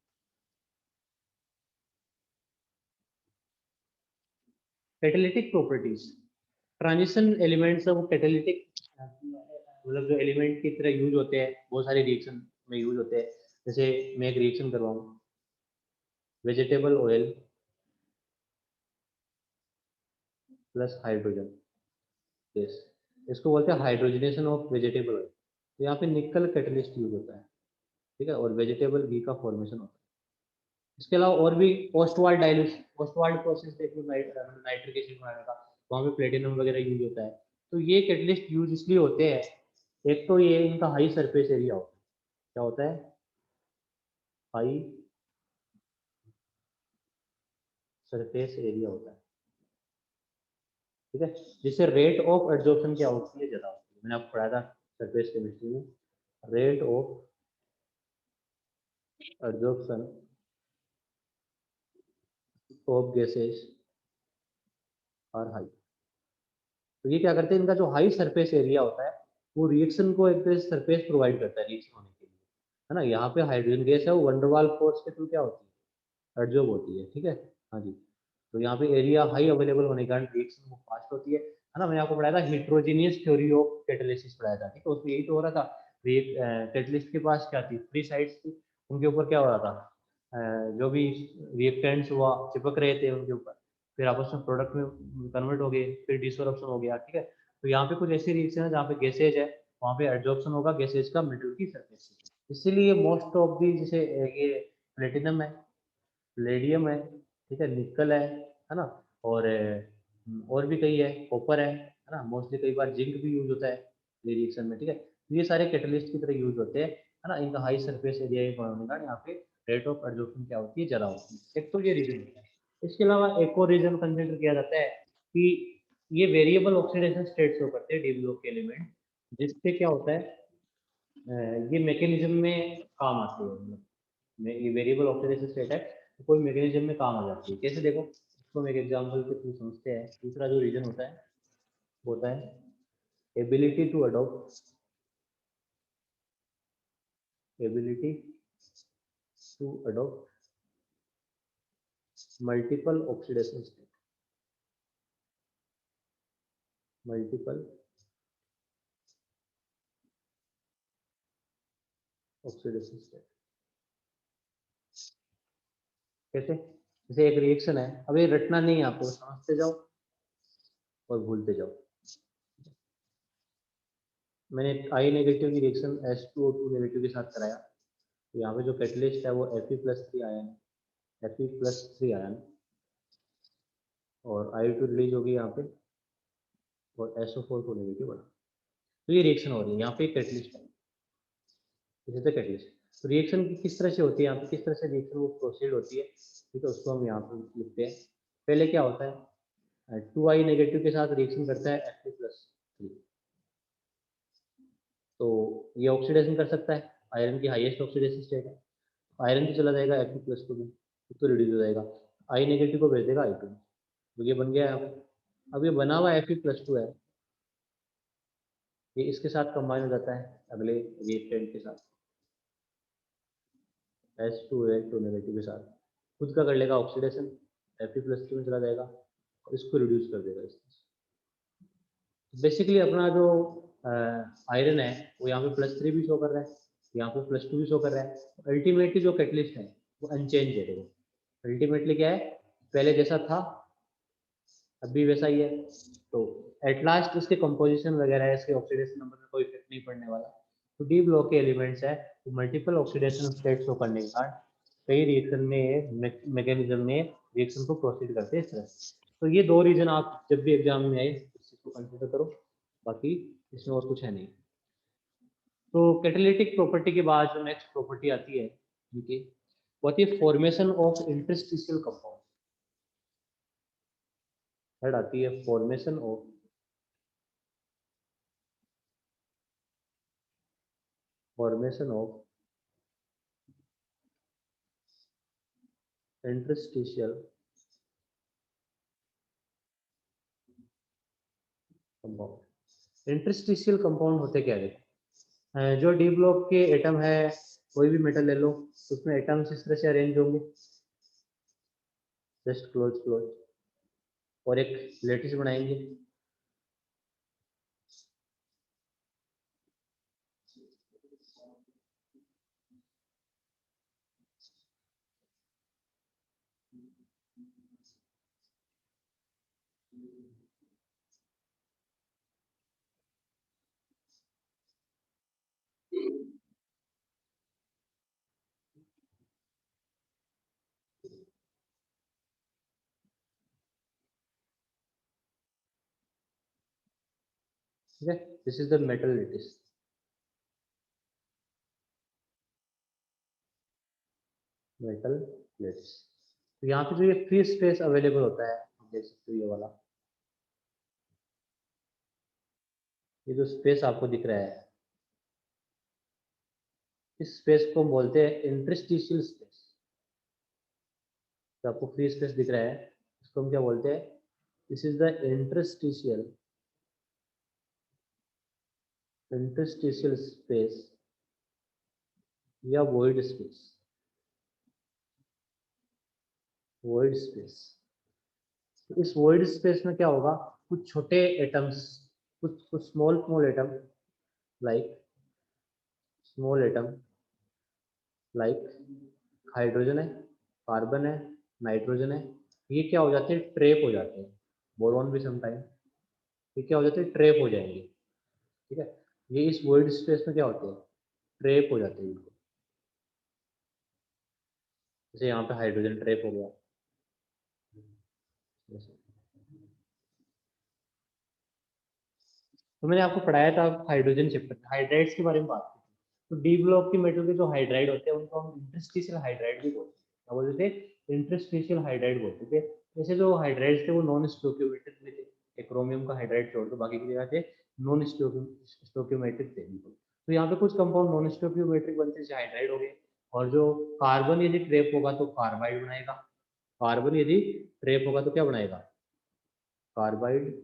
कैटालिटिक प्रॉपर्टीज, ट्रांजिशन एलिमेंट्स है वो कैटालिटिक, मतलब जो एलिमेंट की तरह यूज होते हैं, बहुत सारे रिएक्शन में यूज होते हैं। जैसे मैं एक रिएक्शन करवाऊँ, vegetable oil plus hydrogen gas, इसको बोलते हैं हाइड्रोजनेशन ऑफ वेजिटेबल ऑयल। तो यहाँ पे निकल कैटलिस्ट यूज होता है, ठीक है, और वेजिटेबल घी का फॉर्मेशन होता है। इसके अलावा और भी ऑस्टवाल्ड डाइल्यूशन, ऑस्टवाल्ड प्रोसेस देख लो नाइट्रिक एसिड बनाने का, वहाँ पे प्लेटिनम वगैरह यूज होता है। तो ये कैटलिस्ट यूज इसलिए होते हैं, एक तो ये इनका हाई सरफेस एरिया होता है, क्या होता है, हाई सरफेस एरिया होता है, ठीक है, जिससे रेट ऑफ एब्जॉर्प्शन क्या होती है, ज्यादा होती है। मैंने आपको पढ़ाया था सरफेस केमिस्ट्री में, rate of absorption of gases are high. तो ये क्या करते हैं, इनका जो हाई सरफेस एरिया होता है वो रिएक्शन को एक सरफेस प्रोवाइड करता है रिएक्शन होने के लिए, है ना। यहाँ पे हाइड्रोजन गैस है, वो वंडरवाल फोर्स के थ्रू क्या होती है, एब्जॉर्ब होती है, ठीक है। हाँ जी, तो यहाँ पे एरिया हाई अवेलेबल होने के कारण रिएक्शन वो फास्ट होती है ना। मैंने आपको पढ़ाया था हेट्रोजीनियस थ्योरी ऑफ कैटालिसिस पढ़ाया था, ठीक है, उसमें यही तो हो रहा था। कैटलिस्ट के पास क्या थी, फ्री साइड्स थी, उनके ऊपर क्या हो रहा था, जो भी रिएक्टेंट्स हुआ चिपक रहे थे उनके ऊपर, फिर आपस में प्रोडक्ट में कन्वर्ट हो गए, फिर डिसोरप्शन हो गया, ठीक है। तो यहाँ पे कुछ ऐसी रिएक्शन है जहाँ पे गैसेज है, वहाँ पे एड्जॉर्प्शन होगा गैसेज का मेटल की सरफेस से, इसीलिए मोस्ट ऑफ दी जैसे ये प्लेटिनम है, प्लेडियम है, ठीक है, निकल है ना, और भी कई है, कॉपर है ना, मोस्टली कई बार जिंक भी यूज होता है ये रिएक्शन में, ठीक है। तो ये सारे कैटलिस्ट की तरह यूज होते हैं, है ना। इनका हाई सरफेस एरिया होने का यहाँ पे रेट ऑफ एब्जॉर्प्शन क्या होती है, ज़्यादा होती है। एक तो ये रीजन होता है। इसके अलावा एक और रीजन कंसिडर किया जाता है कि ये वेरिएबल ऑक्सीडेशन स्टेट शो करते हैं डी ब्लॉक के एलिमेंट, जिससे क्या होता है, ये मैकेनिज्म में काम आते हैं, मतलब ये वेरिएबल ऑक्सीडेशन स्टेट है, तो कोई मैकेनिज्म में काम आ जाती है। कैसे देखो, इसको हम एक एग्जांपल के थ्रू समझते हैं। दूसरा जो रीजन होता है वो होता है ability to adopt multiple oxidation state, multiple oxidation state. कैसे, जैसे एक रिएक्शन है, अब ये रटना नहीं है आपको, समझते जाओ और भूलते जाओ। मैंने आई नेगेटिव की रिएक्शन H2O2 नेगेटिव के साथ कराया, तो यहाँ पे जो कैटलिस्ट है वो Fe+3 आयन, Fe+3 आयन, और I2 रिलीज होगी यहाँ पे, और SO4 को नेगेटिव बना। तो ये रिएक्शन हो रही है, यहाँ पे कैटलिस्ट है, इसे तो कैटलिस्ट। तो रिएक्शन की किस तरह से होती है, यहाँ पे किस तरह से रिएक्शन वो प्रोसीड होती है, ठीक है, उसको हम यहाँ पे लिखते हैं। पहले क्या होता है, 2I नेगेटिव के साथ रिएक्शन करता है Fe+3, तो ये ऑक्सीडेशन कर सकता है, आयरन की हाईएस्ट ऑक्सीडेशन स्टेट है, आयरन तो चला जाएगा Fe+2 में, तो रिड्यूस हो जाएगा, आई नेगेटिव को भेज देगा I2 में, तो ये बन गया है। अब ये बना हुआ Fe+2 है, ये इसके साथ कंबाइन हो जाता है अगले रिएक्टेंट के साथ, H2A2 नेगेटिव के साथ, खुद का कर लेगा ऑक्सीडेशन, Fe+2 में चला जाएगा और इसको रिड्यूस कर देगा इसमें। बेसिकली अपना जो आयरन है वो यहाँ पे +3 भी शो कर रहा है, यहाँ पे +2 भी शो कर रहा है। अल्टीमेटली जो कैटलिस्ट है वो अनचेंज है, देखो अल्टीमेटली क्या है, पहले जैसा था अभी वैसा ही है। तो एट लास्ट इसके कंपोजिशन वगैरह है, इसके ऑक्सीडेशन नंबर में कोई इफेक्ट नहीं पड़ने वाला। तो डी ब्लॉक के एलिमेंट्स है तो मल्टीपल ऑक्सीडेशन स्टेट शो करने के कारण कई रिएक्शन में मैकेनिज्म में रिएक्शन को प्रोसीड करते हैं इस तरह से। तो ये दो रीजन आप जब भी एग्जाम में आए इस चीज को कंसिडर करो, बाकी इसमें और कुछ है नहीं। तो कैटालिटिक प्रॉपर्टी के बाद जो नेक्स्ट प्रॉपर्टी आती है उनकी, वो आती है formation of interstitial compound. Third आती है formation of interstitial compound. Interstitial compound होते क्या है, जो डी ब्लॉक के एटम है, कोई भी मेटल ले लो, उसमें एटम्स इस तरह से अरेंज होंगे, जस्ट क्लोज क्लोज, और एक लेटिस बनाएंगे, ठीक है, this is the metal lattice. Metal lattice, तो यहाँ पे जो ये फ्री स्पेस अवेलेबल होता है, देख सकते हो ये वाला, ये जो स्पेस आपको दिख रहा है, इस स्पेस को बोलते हैं इंटरस्टिशियल स्पेस। तो आपको फ्री स्पेस दिख रहा है, इसको हम क्या बोलते हैं, this is the interstitial space या वॉइड स्पेस। वॉइड स्पेस, तो इस वॉइड स्पेस में क्या होगा, कुछ छोटे एटम्स, कुछ कुछ small small atom, like small atom like hydrogen है, कार्बन है, नाइट्रोजन है, ये क्या हो जाते हैं, ट्रेप हो जाते हैं। बोरॉन भी समटाइम, ये क्या हो जाते हैं, ट्रेप हो जाएंगे। ठीक है, ये इस वॉइड स्पेस में क्या होते हैं, ट्रेप हो जाते हैं इनको। जैसे यहाँ पे हाइड्रोजन ट्रेप हो गया, तो मैंने आपको पढ़ाया था हाइड्रोजन चैप्टर, हाइड्राइड्स के बारे में बात की थी। तो डी ब्लॉक के मेटल के जो हाइड्राइड होते हैं उनको हम इंटरस्टिशियल हाइड्राइड भी बोलते हैं। क्या बोलते थे, इंटरस्टिशियल हाइड्राइड बोलते थे। जैसे जो हाइड्राइड्स थे वो नॉन स्टोकियोमेट्रिक में थे, एक क्रोमियम का हाइड्राइड छोड़ दो, बाकी की जगह थे नॉन स्टोकियोमेट्रिक थे बिल्कुल। तो यहाँ पे कुछ कंपाउंड नॉन स्टोकियोमेट्रिक बनते हैं, हाइड्राइड हो गए। और जो कार्बन यदि ट्रेप होगा तो कार्बाइड बनाएगा, कार्बन यदि ट्रेप होगा तो क्या बनाएगा, कार्बाइड।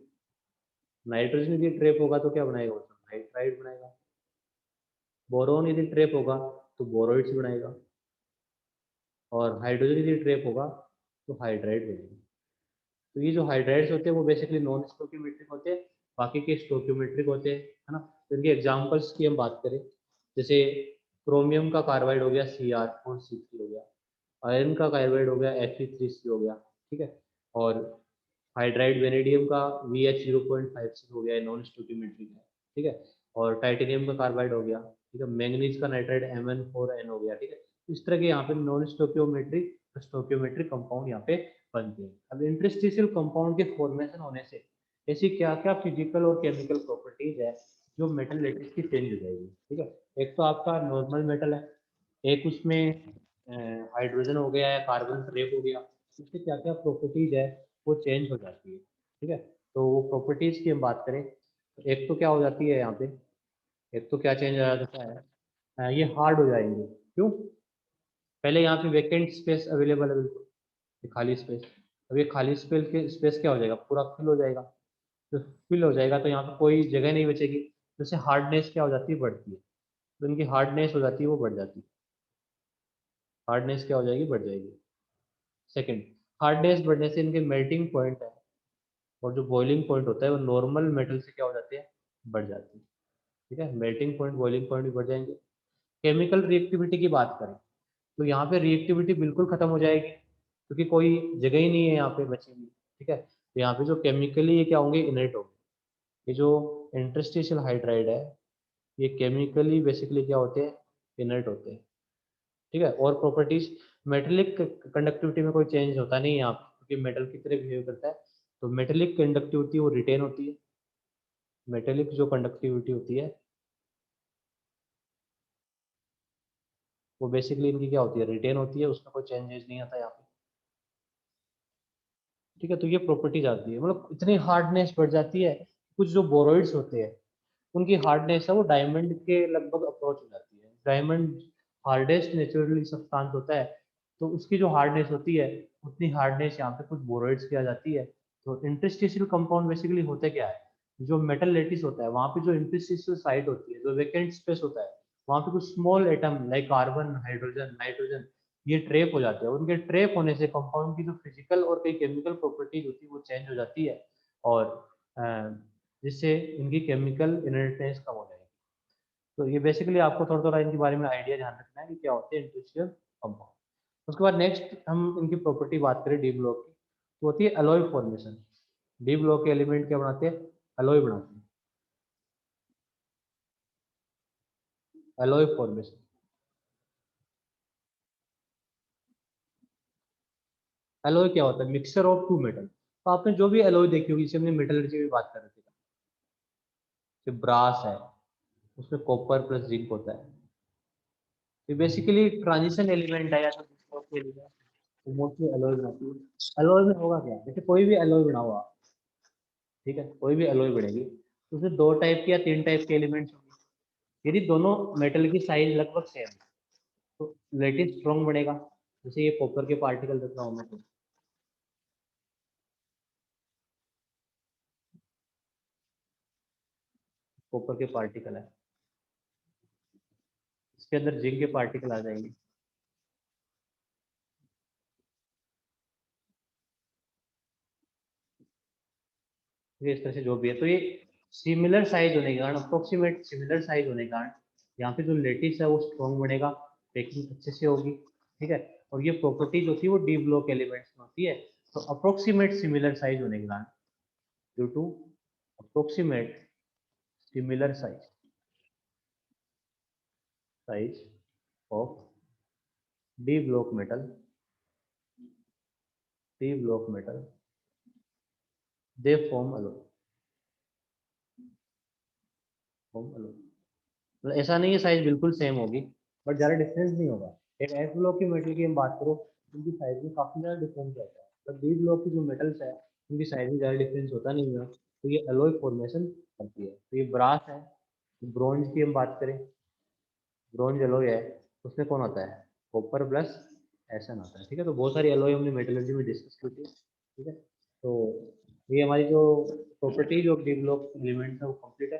नाइट्रोजन यदि ट्रेप होगा तो क्या बनाएगा, नाइट्राइड बनाएगा। बोरोन यदि ट्रेप होगा तो बोरोइड्स बनाएगा। और हाइड्रोजन यदि ट्रेप होगा तो हाइड्राइड बनेगा। तो ये जो हाइड्राइड्स होते हैं वो बेसिकली नॉन स्टोकियोमेट्रिक होते हैं, बाकी के स्टोकियोमेट्रिक होते हैं, है ना। तो इनके एग्जांपल्स की हम बात करें, जैसे क्रोमियम का कार्बाइड हो गया Cr4C3 हो गया, आयरन का कार्बाइड हो गया Fe3C हो गया, ठीक है। और हाइड्राइड वेनेडियम का VH0.56 हो गया, नॉन स्टोकियोमेट्रिक है, ठीक है। और टाइटेनियम का कार्बाइड हो गया, ठीक है। मैंगनीज का नाइट्राइड Mn4n हो गया, ठीक है। इस तरह के यहाँ पे नॉन स्टोकियोमेट्रिक स्टोकियोमेट्रिक कंपाउंड यहाँ पे बनते हैं। अब इंटरस्टिशियल कंपाउंड के फॉर्मेशन होने से ऐसी क्या क्या फिजिकल और केमिकल प्रॉपर्टीज है जो मेटल लेटिस की चेंज हो जाएगी, ठीक है। एक तो आपका नॉर्मल मेटल है, एक उसमें हाइड्रोजन हो गया या कार्बन ट्रेप हो गया, इससे क्या क्या प्रॉपर्टीज है वो चेंज हो जाती है, ठीक है। तो वो प्रॉपर्टीज की हम बात करें, तो एक तो क्या हो जाती है यहाँ पे, एक तो क्या चेंज आ जाता है, ये हार्ड हो जाएंगे। क्यों, पहले यहाँ पे वेकेंट स्पेस अवेलेबल है बिल्कुल, ये खाली स्पेस। अब ये खाली स्पेस के स्पेस क्या हो जाएगा, पूरा फिल हो जाएगा। तो फिल हो जाएगा तो यहाँ पे कोई जगह नहीं बचेगी, तो इससे हार्डनेस क्या हो जाती है, बढ़ती है। तो इनकी हार्डनेस हो जाती है, वो बढ़ जाती है, हार्डनेस क्या हो जाएगी, बढ़ जाएगी। सेकंड, हार्डनेस बढ़ने से इनके मेल्टिंग पॉइंट है और जो बॉइलिंग पॉइंट होता है वो नॉर्मल मेटल से क्या हो जाते हैं, बढ़ जाती है, ठीक है। मेल्टिंग पॉइंट बॉइलिंग पॉइंट भी बढ़ जाएंगे। केमिकल रिएक्टिविटी की बात करें तो यहाँ पे रिएक्टिविटी बिल्कुल खत्म हो जाएगी, क्योंकि कोई जगह ही नहीं है यहाँ पे बची हुई, ठीक है। तो यहाँ पे जो केमिकली ये क्या होंगे, इनर्ट होंगे। ये जो इंटरस्टिशियल हाइड्राइड है ये केमिकली बेसिकली क्या होते हैं, इनर्ट होते हैं, ठीक है। और प्रॉपर्टीज, मेटेलिक कंडक्टिविटी में कोई चेंज होता नहीं है यहाँ पे, क्योंकि मेटल की तरह बिहेव करता है। तो मेटेलिक कंडक्टिविटी वो रिटेन होती है, मेटेलिक जो कंडक्टिविटी होती है वो बेसिकली इनकी क्या होती है, रिटेन होती है, उसमें कोई चेंजेस नहीं आता यहाँ पे, ठीक है। तो ये प्रॉपर्टीज आती है, मतलब इतनी हार्डनेस बढ़ जाती है, कुछ जो बोरोइड्स होते हैं उनकी हार्डनेस है वो डायमंड के लगभग अप्रोच हो जाती है। डायमंड हार्डेस्ट नेचुरली सब्सटेंस होता है, तो उसकी जो हार्डनेस होती है उतनी हार्डनेस यहाँ पे कुछ बोरोइड्स की आ जाती है। तो इंटरस्टिशियल कंपाउंड बेसिकली होते क्या है, जो मेटल लेटिस होता है वहाँ पे जो इंटरस्टिशियल साइट होती है, जो वेकेंट स्पेस होता है, वहाँ पे कुछ small atom like carbon, hydrogen, nitrogen, ये ट्रेप हो जाते हैं। उनके ट्रेप होने से कंपाउंड की जो फिजिकल और कई केमिकल प्रॉपर्टीज होती है वो चेंज हो जाती है, और जिससे इनकी केमिकल इनर्टनेस कम हो जाएगी। तो ये बेसिकली आपको थोड़ा थोड़ा इनके बारे में आइडिया ध्यान रखना है कि क्या होते हैं इंटरस्टिशियल कंपाउंड। उसके बाद नेक्स्ट हम इनकी प्रॉपर्टी बात करें डी ब्लॉक की, तो होती है एलॉय फॉर्मेशन। डी ब्लॉक के एलिमेंट क्या बनाते हैं, एलॉय बनाते हैं, एलॉय फॉर्मेशन। एलॉय क्या होता है, मिक्सचर ऑफ टू मेटल। तो आपने जो भी एलॉय देखी होगी, जैसे हमने मेटलर्जी में बात कर रहे थे, जो ब्रास है उसमें कॉपर प्लस जिंक होता है। ये बेसिकली ट्रांजिशन एलिमेंट है या तो मोस्टली एलॉय बनाती है। एलॉय में होगा क्या, जैसे कोई भी एलॉय बना हुआ, ठीक है, कोई भी एलॉय बनेगी तो उसमें 2 टाइप के या 3 टाइप के एलिमेंट्स होंगे। यदि दोनों मेटल की साइज लगभग सेम है तो लेटिस स्ट्रॉन्ग बनेगा। जैसे ये कॉपर के पार्टिकल रख रहा हूँ मैं, तो कॉपर के पार्टिकल है, इसके अंदर जिंक के पार्टिकल आ जाएंगे। ये इस तरह से जो भी है, तो ये सिमिलर साइज होने के कारण, अप्रोक्सीमेट सिमिलर साइज होने के कारण यहाँ पे जो लेटिस है वो स्ट्रॉन्ग बनेगा, पैकिंग अच्छे से होगी, ठीक है। और ये प्रॉपर्टी जो थी वो डी ब्लॉक एलिमेंट्स में होती है। तो अप्रोक्सीमेट सिमिलर साइज होने के कारण, due to approximate similar size of D block metal, D block metal they form alloy. मतलब ऐसा नहीं है साइज बिल्कुल सेम होगी, बट ज़्यादा डिफरेंस नहीं होगा। एक एस ब्लॉक की मेटल की हम बात करो, उनकी साइज में काफ़ी ज़्यादा डिफरेंस रहता है, तो बी ब्लॉक की जो मेटल्स है उनकी साइज में ज़्यादा डिफरेंस होता नहीं है, तो ये एलॉय फॉर्मेशन करती है। तो ये ब्रास है, ब्रॉन्ज की हम बात करें, ब्रॉन्ज एलॉय है, उसमें कौन आता है, कॉपर प्लस एसएन आता है, ठीक है। तो बहुत सारी एलॉय हमने मेटलर्जी में डिस्कस की थी, ठीक है। तो ये हमारी जो properties of D block elements है वो कंप्लीट है।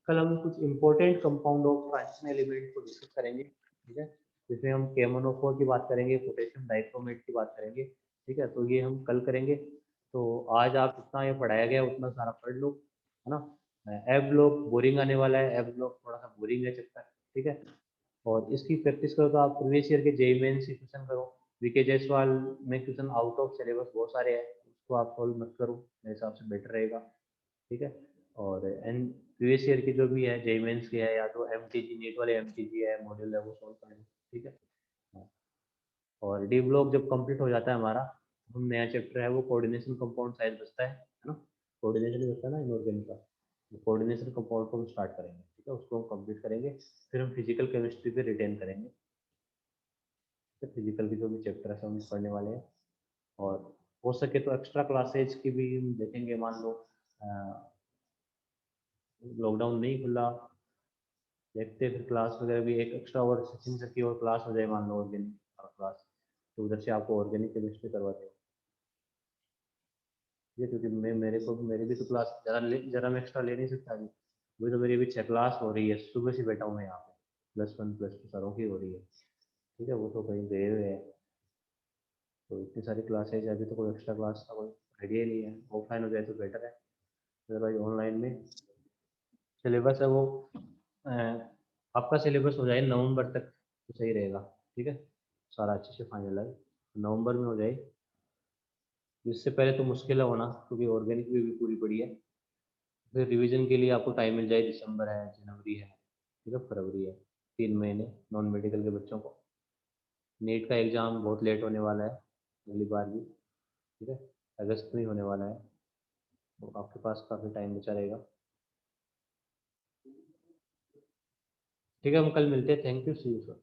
कल हम कुछ important compound of transition element को डिस्कस करेंगे, ठीक है, जिसमें हम KMnO4 की बात करेंगे, पोटेशियम डाइक्रोमेट की बात करेंगे, ठीक है। तो ये हम कल करेंगे। तो आज आप जितना ये पढ़ाया गया उतना सारा पढ़ लो, है ना। एफ ब्लॉक बोरिंग आने वाला है, एफ ब्लॉक थोड़ा सा बोरिंग है चैप्टर, ठीक है। और इसकी प्रैक्टिस करो तो आप प्रीवियस ईयर के जेईई मेंस से क्वेश्चन करो। वीके जायसवाल में क्वेश्चन आउट ऑफ सिलेबस बहुत सारे हैं, उसको आप सॉल्व मत करो, मेरे हिसाब से बेटर रहेगा, ठीक है। और एंड प्रीवियस ईयर की जो भी है जेईई मेंस की है, या तो एमटीजी नीट वाले एमटीजी है मॉड्यूल है, वो सॉल्व कर लो, ठीक है। हाँ। और डी ब्लॉक जब कंप्लीट हो जाता है हमारा, हम नया चैप्टर है वो कोऑर्डिनेशन कंपाउंड साइज बचता है ना। कोऑर्डिनेशन ही बचता है ना इनऑर्गेनिक का। कोऑर्डिनेशन कंपाउंड को हम स्टार्ट करेंगे, ठीक है, उसको हम कंप्लीट करेंगे। फिर हम फिजिकल केमिस्ट्री पे रिटेन करेंगे, तो फिजिकल की जो भी चैप्टर है सब हम पढ़ने वाले हैं। और हो सके तो एक्स्ट्रा क्लासेज की भी हम देखेंगे। मान लो लॉकडाउन नहीं खुला, देखते फिर क्लास वगैरह भी एक एक्स्ट्रा और सचिन सर की और क्लास हो जाए, मान लो ऑर्गेनिक क्लास, तो उधर से आपको ऑर्गेनिक केमिस्ट्री करवाते हो, ये क्योंकि मैं मेरे को मेरी भी तो क्लास जरा मैं एक्स्ट्रा ले नहीं सकता अभी। वही तो मेरी अभी 6 क्लास हो रही है, सुबह से बैठा हूँ मैं यहाँ पे, +1 +2 सरों की हो रही है, ठीक है। वो तो कहीं गए हुए हैं, तो इतनी सारी क्लासेज है, अभी तो कोई एक्स्ट्रा क्लास का कोई आइडिया ही नहीं है। ऑफलाइन हो जाए तो बेटर है, अदरवाइज ऑनलाइन में सिलेबस है वो आपका सिलेबस हो जाए नवंबर तक तो सही रहेगा, ठीक है। सारा अच्छे से फाइनल है, नवंबर में हो जाए। इससे पहले तो मुश्किल है होना, क्योंकि ऑर्गेनिक भी पूरी पड़ी है। फिर रिवीजन के लिए आपको टाइम मिल जाए, दिसंबर है, जनवरी है, ठीक है, फरवरी है, 3 महीने नॉन मेडिकल के बच्चों को। नीट का एग्ज़ाम बहुत लेट होने वाला है अगली बार भी, ठीक है, अगस्त में ही होने वाला है, तो आपके पास काफ़ी टाइम बचा रहेगा, ठीक है। हम कल मिलते हैं, thank you, see you sir.